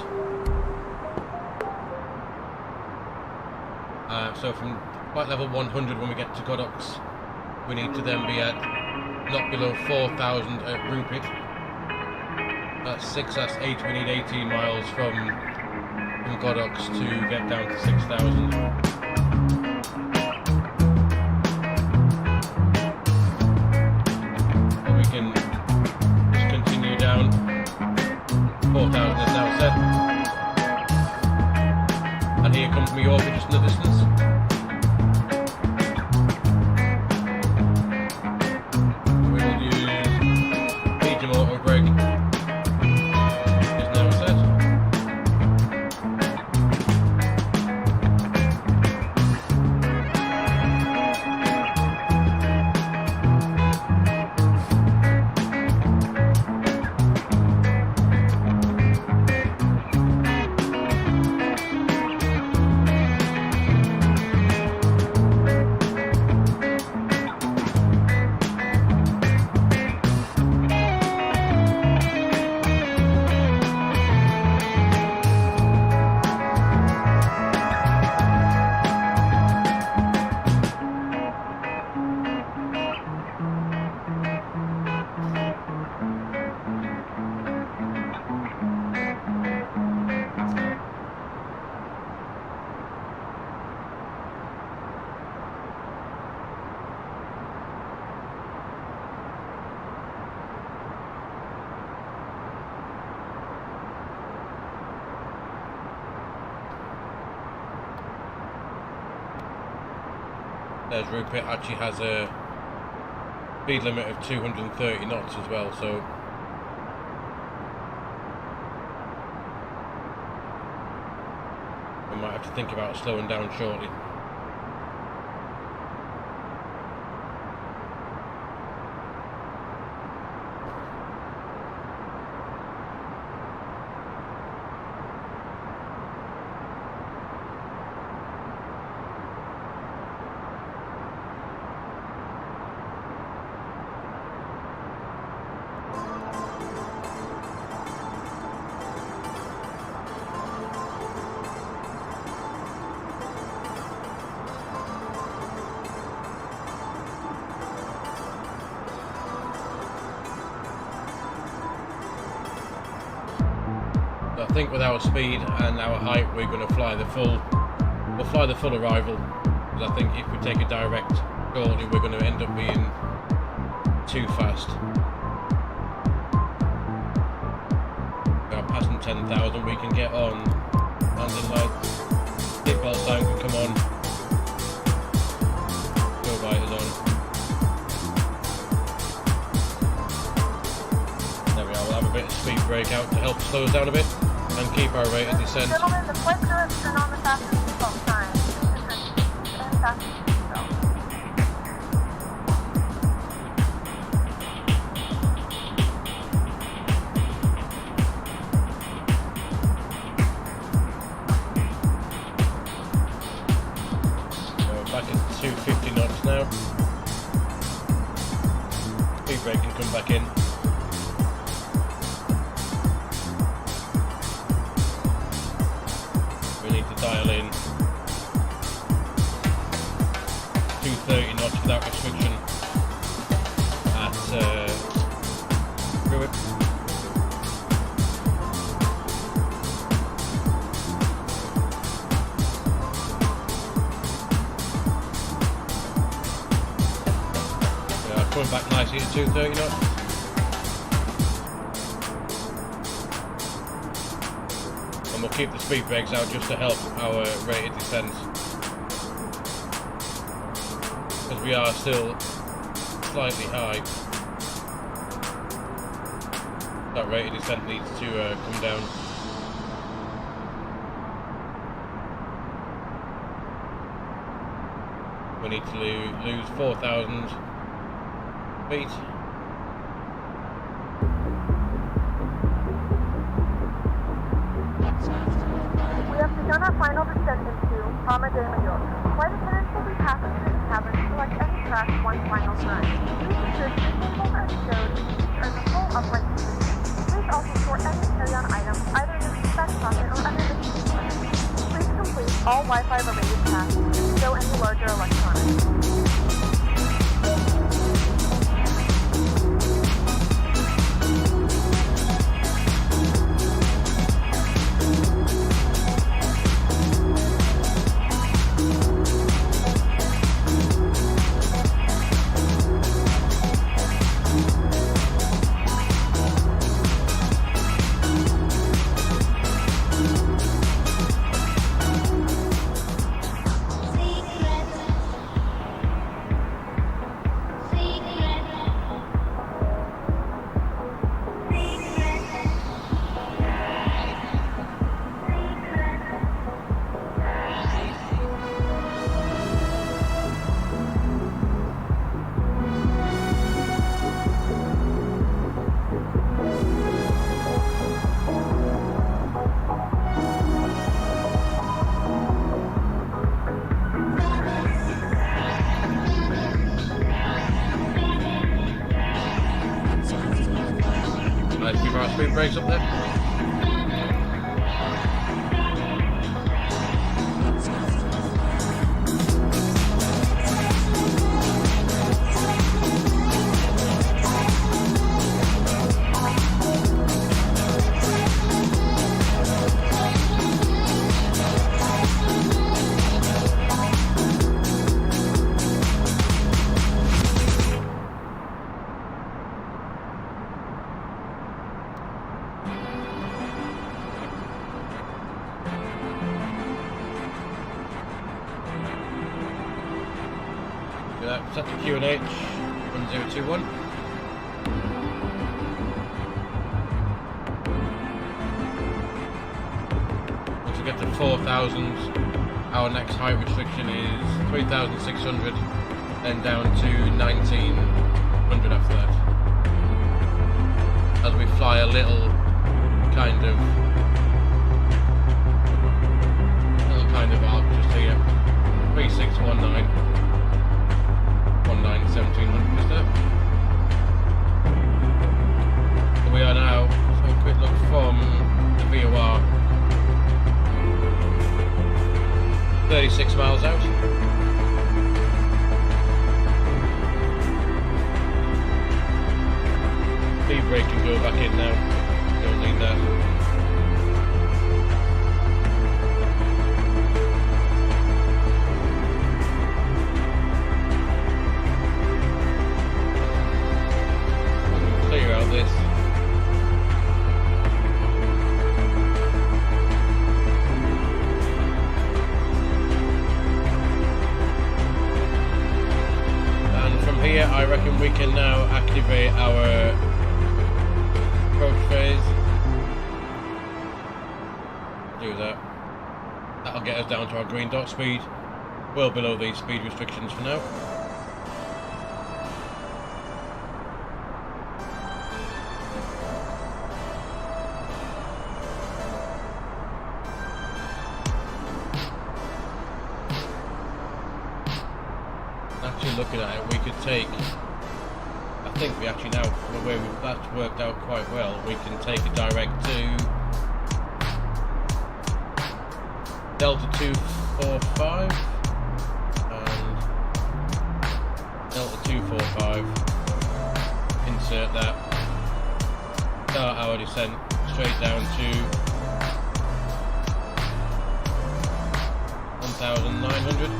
So from flight level 100, when we get to Godoks, we need to then be at not below 4,000 at Rupit. That's 8, we need 18 miles from Godoks to get down to 6,000. sunset. And here comes Mallorca just in the distance. We'll use medium auto brake. Is now set. There's Rupert, actually has a speed limit of 230 knots as well, so I might have to think about slowing down shortly. I think with our speed and our height, we're going to fly the full. We'll fly the full arrival. Because I think if we take a direct shortly, we're going to end up being too fast. We are passing 10,000. We can get on landing lights. Seatbelt sign can come on. Go lighters on. There we are. We'll have a bit of speed brake out to help slow us down a bit. And keep our rate of descent. Gentlemen, the flight crew has turned on the fasten seatbelt sign. Please return to seats and fasten seatbelt. So we're back at 250 knots now. Speed brake can come back in. Dial in 230 knots without restriction at Druid. Coming back nicely at 230 knots. We'll keep the speed brakes out just to help our rate of descent, because we are still slightly high. That rate of descent needs to come down. We need to lose 4,000 feet. On our final descent into Palma de Mallorca, flight attendants will be passing through the cabin to select any track one final time. Please ensure your seat holders are stowed and seats are in the full upright position. Please also store any carry-on items either in your back pocket or under the seat button. Please complete all Wi-Fi related tasks and stow any larger electronics. Let's keep our speed brakes up there. Set to QNH 1021. Once we get to 4,000, our next height restriction is 3,600, then down to 1,900 after that. As we fly a little kind of arc just here, 3619. 1700 just there. So we are now, so a quick look from the VOR, 36 miles out. Speed brake can go back in now, don't need that. Clear out this. And from here I reckon we can now activate our approach phase. Do that. That'll get us down to our green dot speed, well below these speed restrictions for now. Actually looking at it, we could take, I think we actually now, the way that's worked out quite well, we can take a direct to Delta 245 and Delta 245, insert that, start our descent straight down to 1,900.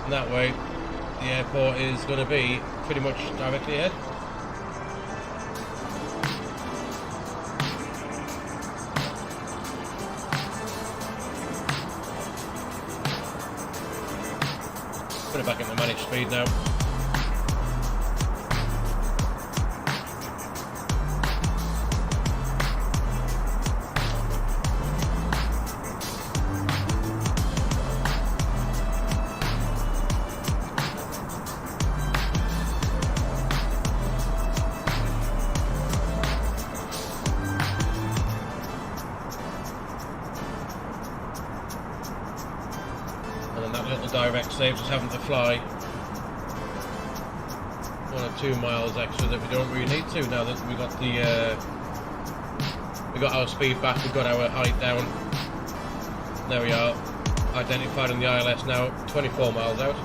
And that way, the airport is going to be pretty much directly ahead. Put it back in the managed speed now. Direct saves us having to fly 1 or 2 miles extra that we don't really need to now that we got our speed back, we got our height down. There we are, identified in the ILS now, 24 miles out.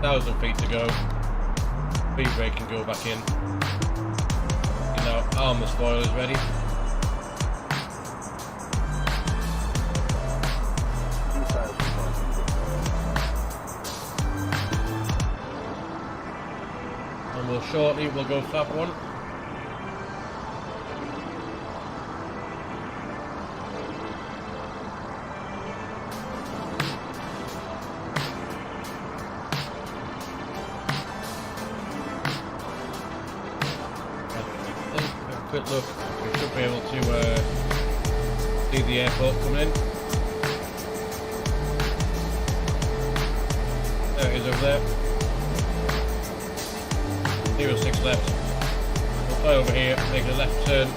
$1,000 feet to go. Speed brake can go back in. You know, armor spoilers ready. Shortly we'll go flap 1. A quick look, we should be able to see the airport coming in. There it is over there. 06 left. We'll fly over here, make a left turn,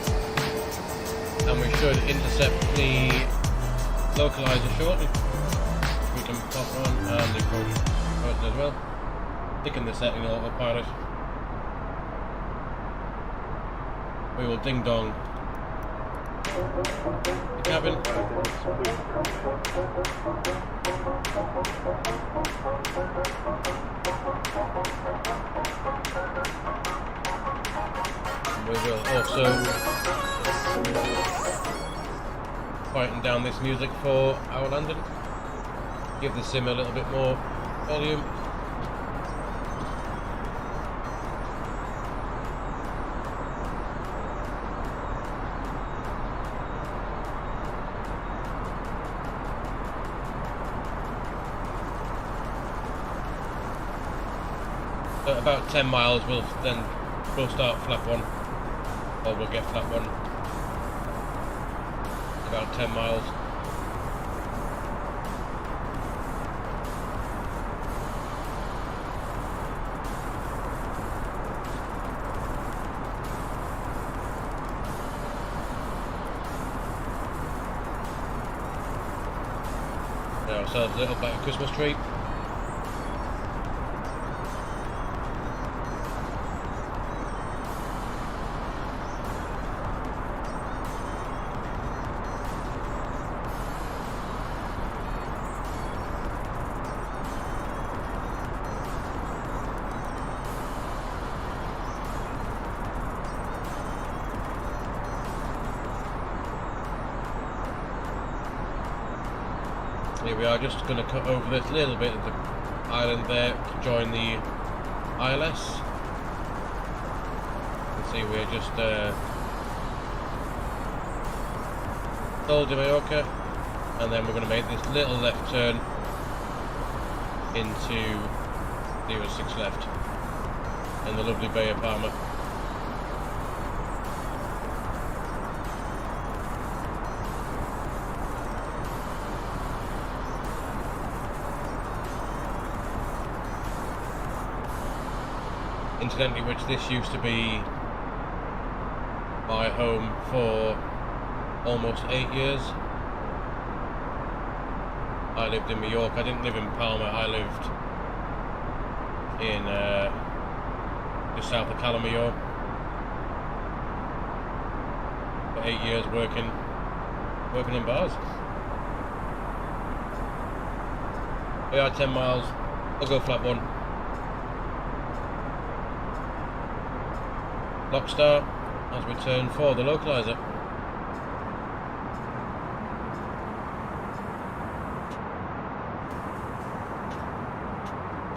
and we should intercept the localizer shortly. We can pop on and the approach button as well. Sticking the setting autopilot. We will ding dong the cabin. And we will also quieten down this music for our landing. Give the sim a little bit more volume. So about 10 miles we'll start flap 1, or we'll get flap 1. About 10 miles. Get ourselves a little bit of Christmas tree. Here we are, just going to cut over this little bit of the island there to join the ILS. You can see we're just Mallorca, and then we're going to make this little left turn into 06 left in the lovely Bay of Palma. Incidentally, which this used to be my home for almost 8 years. I lived in Mallorca. I didn't live in Palma. I lived in just south of Palma for 8 years working in bars. We are 10 miles. We'll go flap 1. Lock start as we turn for the localizer.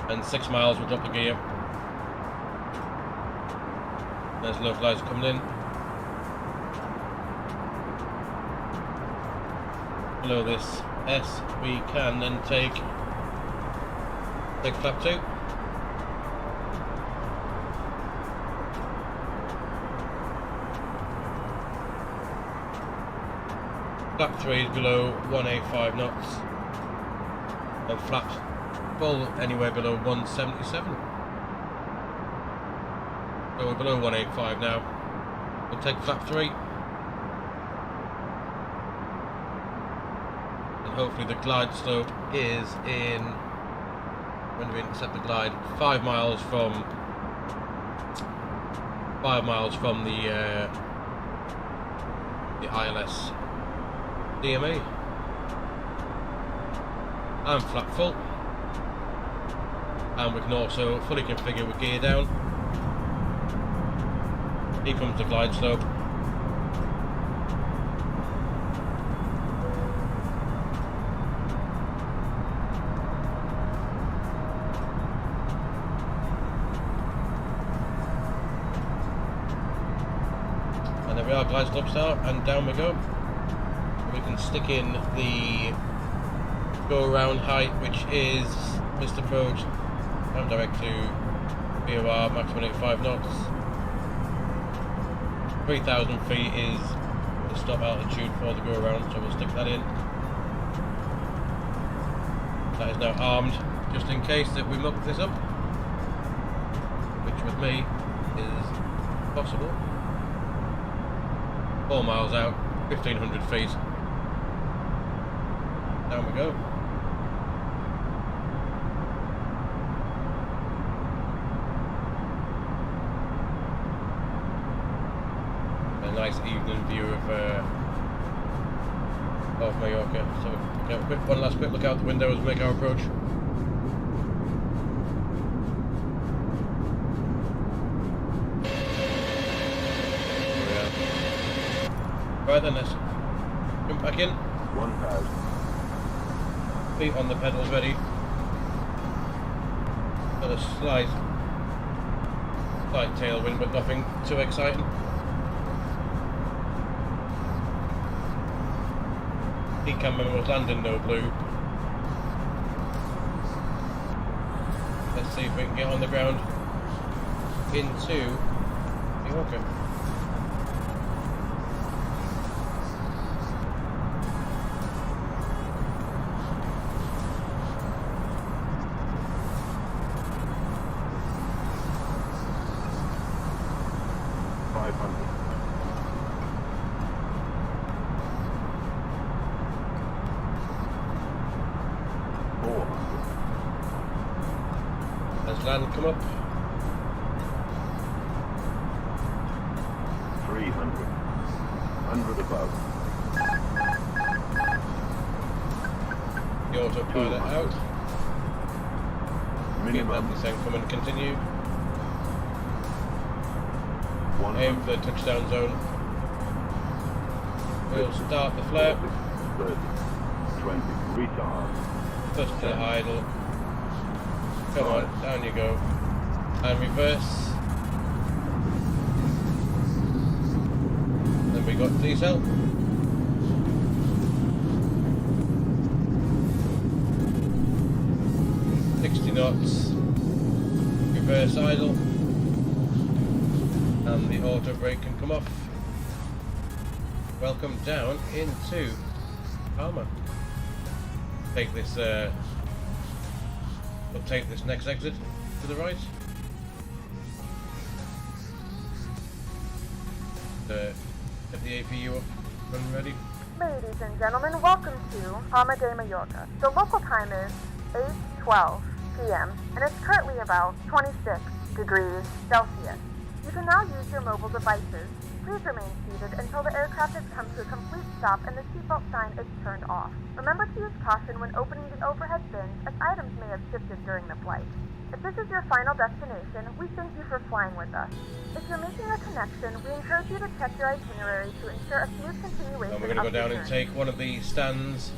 And 6 miles we'll drop the gear. There's the localizer coming in. Below this S we can then take flap 2. Flap 3 is below 185 knots, and flap full anywhere below 177. So we're below 185 now. We'll take flap 3, and hopefully the glide slope is in, when do we intercept the glide? 5 miles from the ILS DMA. And flap full, and we can also fully configure with gear down. Here comes the glide slope. And there we are, glide slope start, and down we go. We can stick in the go around height, which is missed approach, and direct to VOR, maximum 85 knots. 3,000 feet is the stop altitude for the go around, so we'll stick that in. That is now armed, just in case that we muck this up, which with me is possible. 4 miles out, 1,500 feet. Down we go. A nice evening view of Mallorca. So we'll have one last quick look out the window as we make our approach. Right then, let's jump back in. 1,000. Feet on the pedals ready. Got a slight tailwind, but nothing too exciting. He can't remember was landing no blue. Let's see if we can get on the ground into Mallorca. Land come up. 300. 100 above. The autopilot out. Minimum. Descent, come and continue. 100. Aim for the touchdown zone. We'll start the flare. 30. 20. Retard. First to the idle. Come on, down you go. And reverse. Then we got diesel. Knots, reverse idle, and the auto brake can come off. Welcome down into Palma. Take this, we'll take this next exit to the right. Get the APU up and ready. Ladies and gentlemen, welcome to Palma de Mallorca. The local time is 8:12 p.m. and it's currently about 26 degrees Celsius. You can now use your mobile devices. Please remain seated until the aircraft has come to a complete stop and the seatbelt sign is turned off. Remember to use caution when opening the overhead bins, as items may have shifted during the flight. If this is your final destination, we thank you for flying with us. If you're making a connection, we encourage you to check your itinerary to ensure a smooth continuation. And we're going to go down and take one of the stands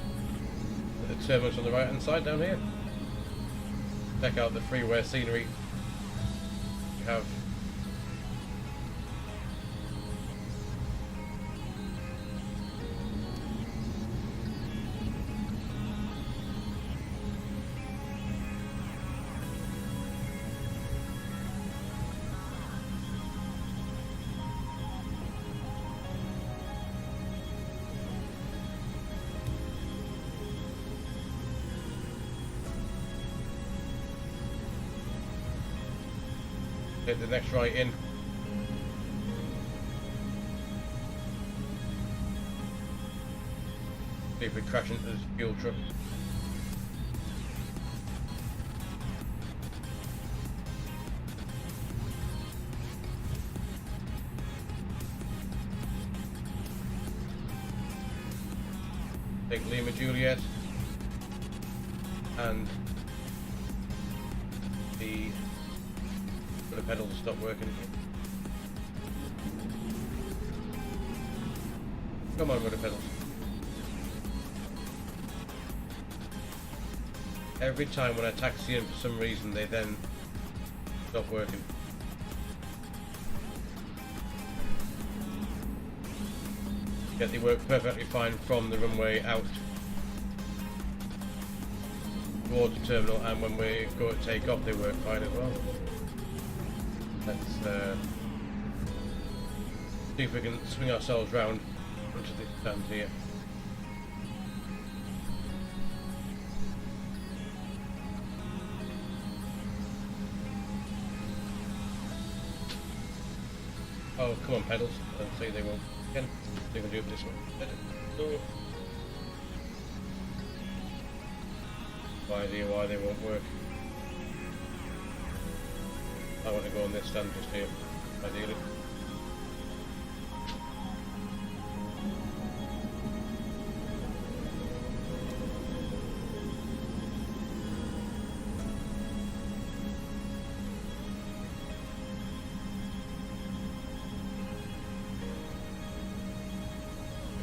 at the terminus on the right hand side down here. Check out the freeway scenery. We have hit the next right in. See if we crash into this fuel truck. Take Lima Juliet and the pedals will stop working. Come on, rudder pedals. Every time when I taxi in for some reason, they then stop working. Yet they work perfectly fine from the runway out towards the terminal, and when we go to take off, they work fine as well. Let's see if we can swing ourselves round onto this stand here. Oh, come on, pedals. I'll say they won't. Again, they can do it this way. No idea why they won't work. I want to go on this stand just here, ideally.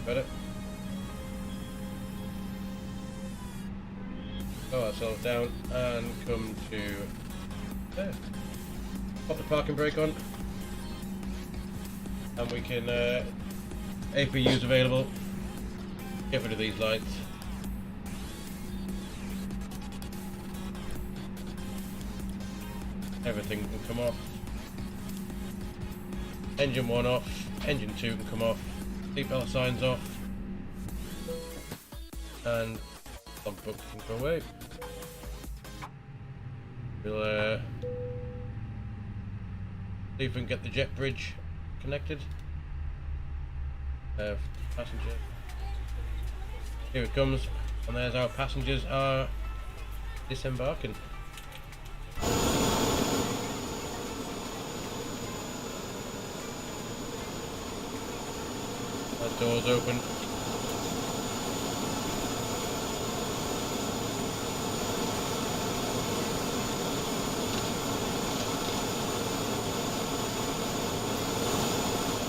Better. Slow ourselves down and come to there. Pop the parking brake on, and we can APUs available. Get rid of these lights. Everything can come off. Engine 1 off, engine 2 can come off. Seatbelt signs off, and logbook can go away. We'll see if we can get the jet bridge connected. Passenger. Here it comes, and there's our passengers are disembarking. That door's open.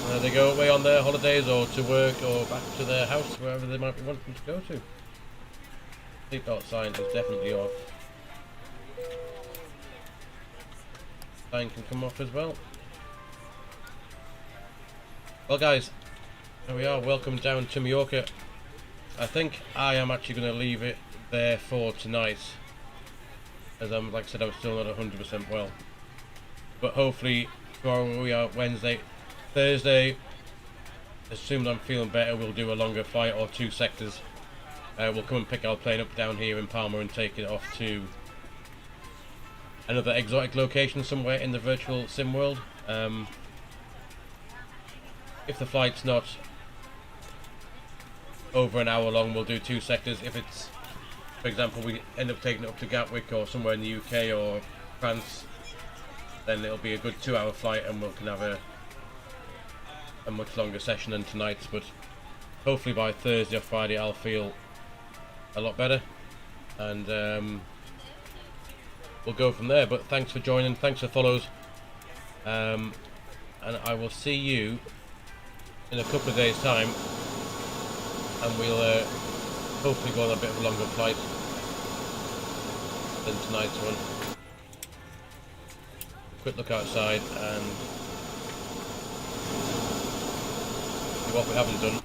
There they go, away on their holidays or to work or back to their house, wherever they might be wanting to go to. Seatbelt sign is definitely off. Sign can come off as well. Well guys, here we are, welcome down to Mallorca. I think I am actually going to leave it there for tonight, as like I said, I'm still not 100% well. But hopefully tomorrow we are Wednesday, Thursday, as soon as I'm feeling better, we'll do a longer flight or 2 sectors. We'll come and pick our plane up down here in Palma and take it off to another exotic location somewhere in the virtual sim world. If the flight's not over an hour long, we'll do 2 sectors. If it's, for example, we end up taking it up to Gatwick or somewhere in the UK or France, then it'll be a good 2-hour flight and we can have a much longer session than tonight's. But hopefully by Thursday or Friday I'll feel a lot better, and we'll go from there. But thanks for joining, thanks for follows, and I will see you in a couple of days time, and we'll hopefully go on a bit of a longer flight than tonight's one. Quick look outside and see what we haven't done.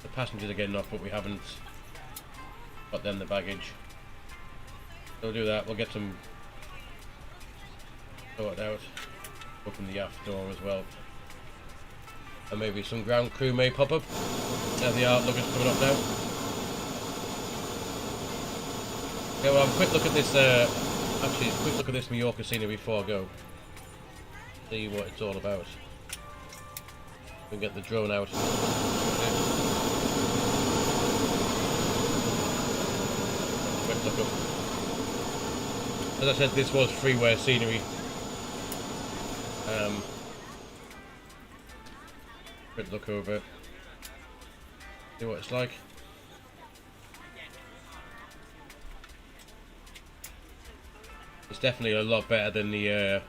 The passengers are getting off, but we haven't got them the baggage. So we'll do that, we'll get some sorted out. Open the aft door as well. And maybe some ground crew may pop up. There they are, luggage coming up now. Okay, well, have a quick look at this, actually, a quick look at this Mallorca scenery before I go. See what it's all about. We can get the drone out. Quick look up. As I said, this was freeware scenery. Quick look over. See what it's like. It's definitely a lot better than the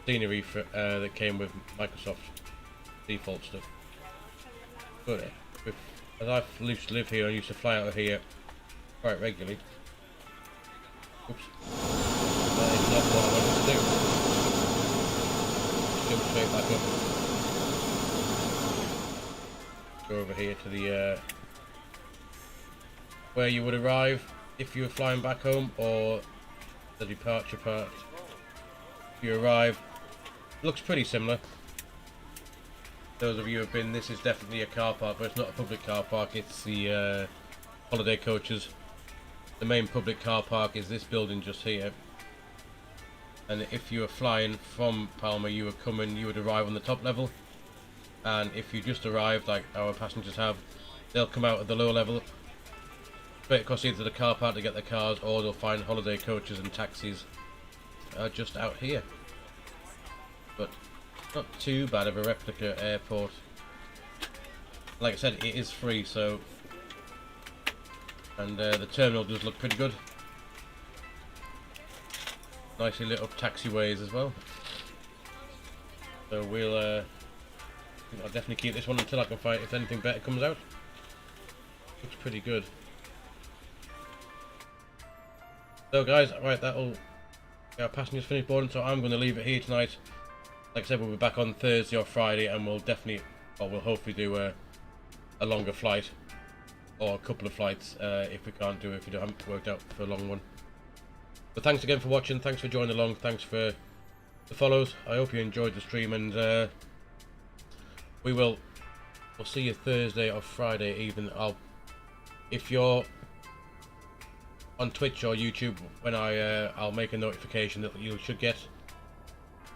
scenery for, that came with Microsoft default stuff. But as I used to live here, I used to fly out of here quite regularly. Oops. That is not what I wanted to do. Jump straight back up. Go over here to the where you would arrive if you were flying back home, or the departure part. If you arrive, it looks pretty similar. Those of you who have been, this is definitely a car park, but it's not a public car park, it's the holiday coaches. The main public car park is this building just here. And if you were flying from Palma, you would arrive on the top level. And if you just arrived, like our passengers have, they'll come out at the lower level. straight across either the car park to get their cars, or they'll find holiday coaches and taxis just out here. But not too bad of a replica airport. Like I said, it is free, so, and the terminal does look pretty good. Nicely lit up taxiways as well. So we'll, I'll definitely keep this one until I can find if anything better comes out. Looks pretty good. So guys, right, that'll, our passengers finished boarding, so I'm going to leave it here tonight. Like I said, we'll be back on Thursday or Friday, and we'll definitely, or we'll hopefully do a longer flight, or a couple of flights if we can't do it, if we haven't worked out for a long one. But thanks again for watching, thanks for joining along, thanks for the follows. I hope you enjoyed the stream, and we'll see you Thursday or Friday even. If you're on Twitch or YouTube, when I'll make a notification that you should get,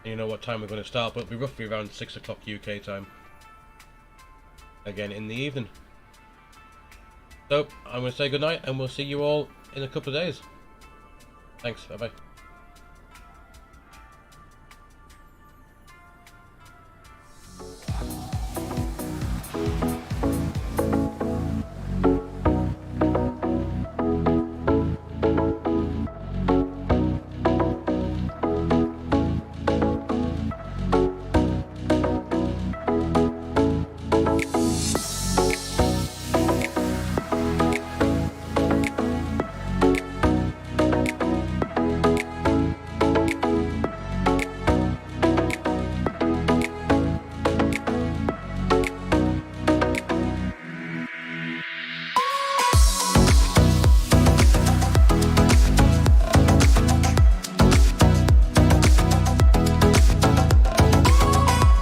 and you know what time we're going to start, but it'll be roughly around 6 o'clock UK time again in the evening. So I'm going to say goodnight, and we'll see you all in a couple of days. Thanks, bye bye.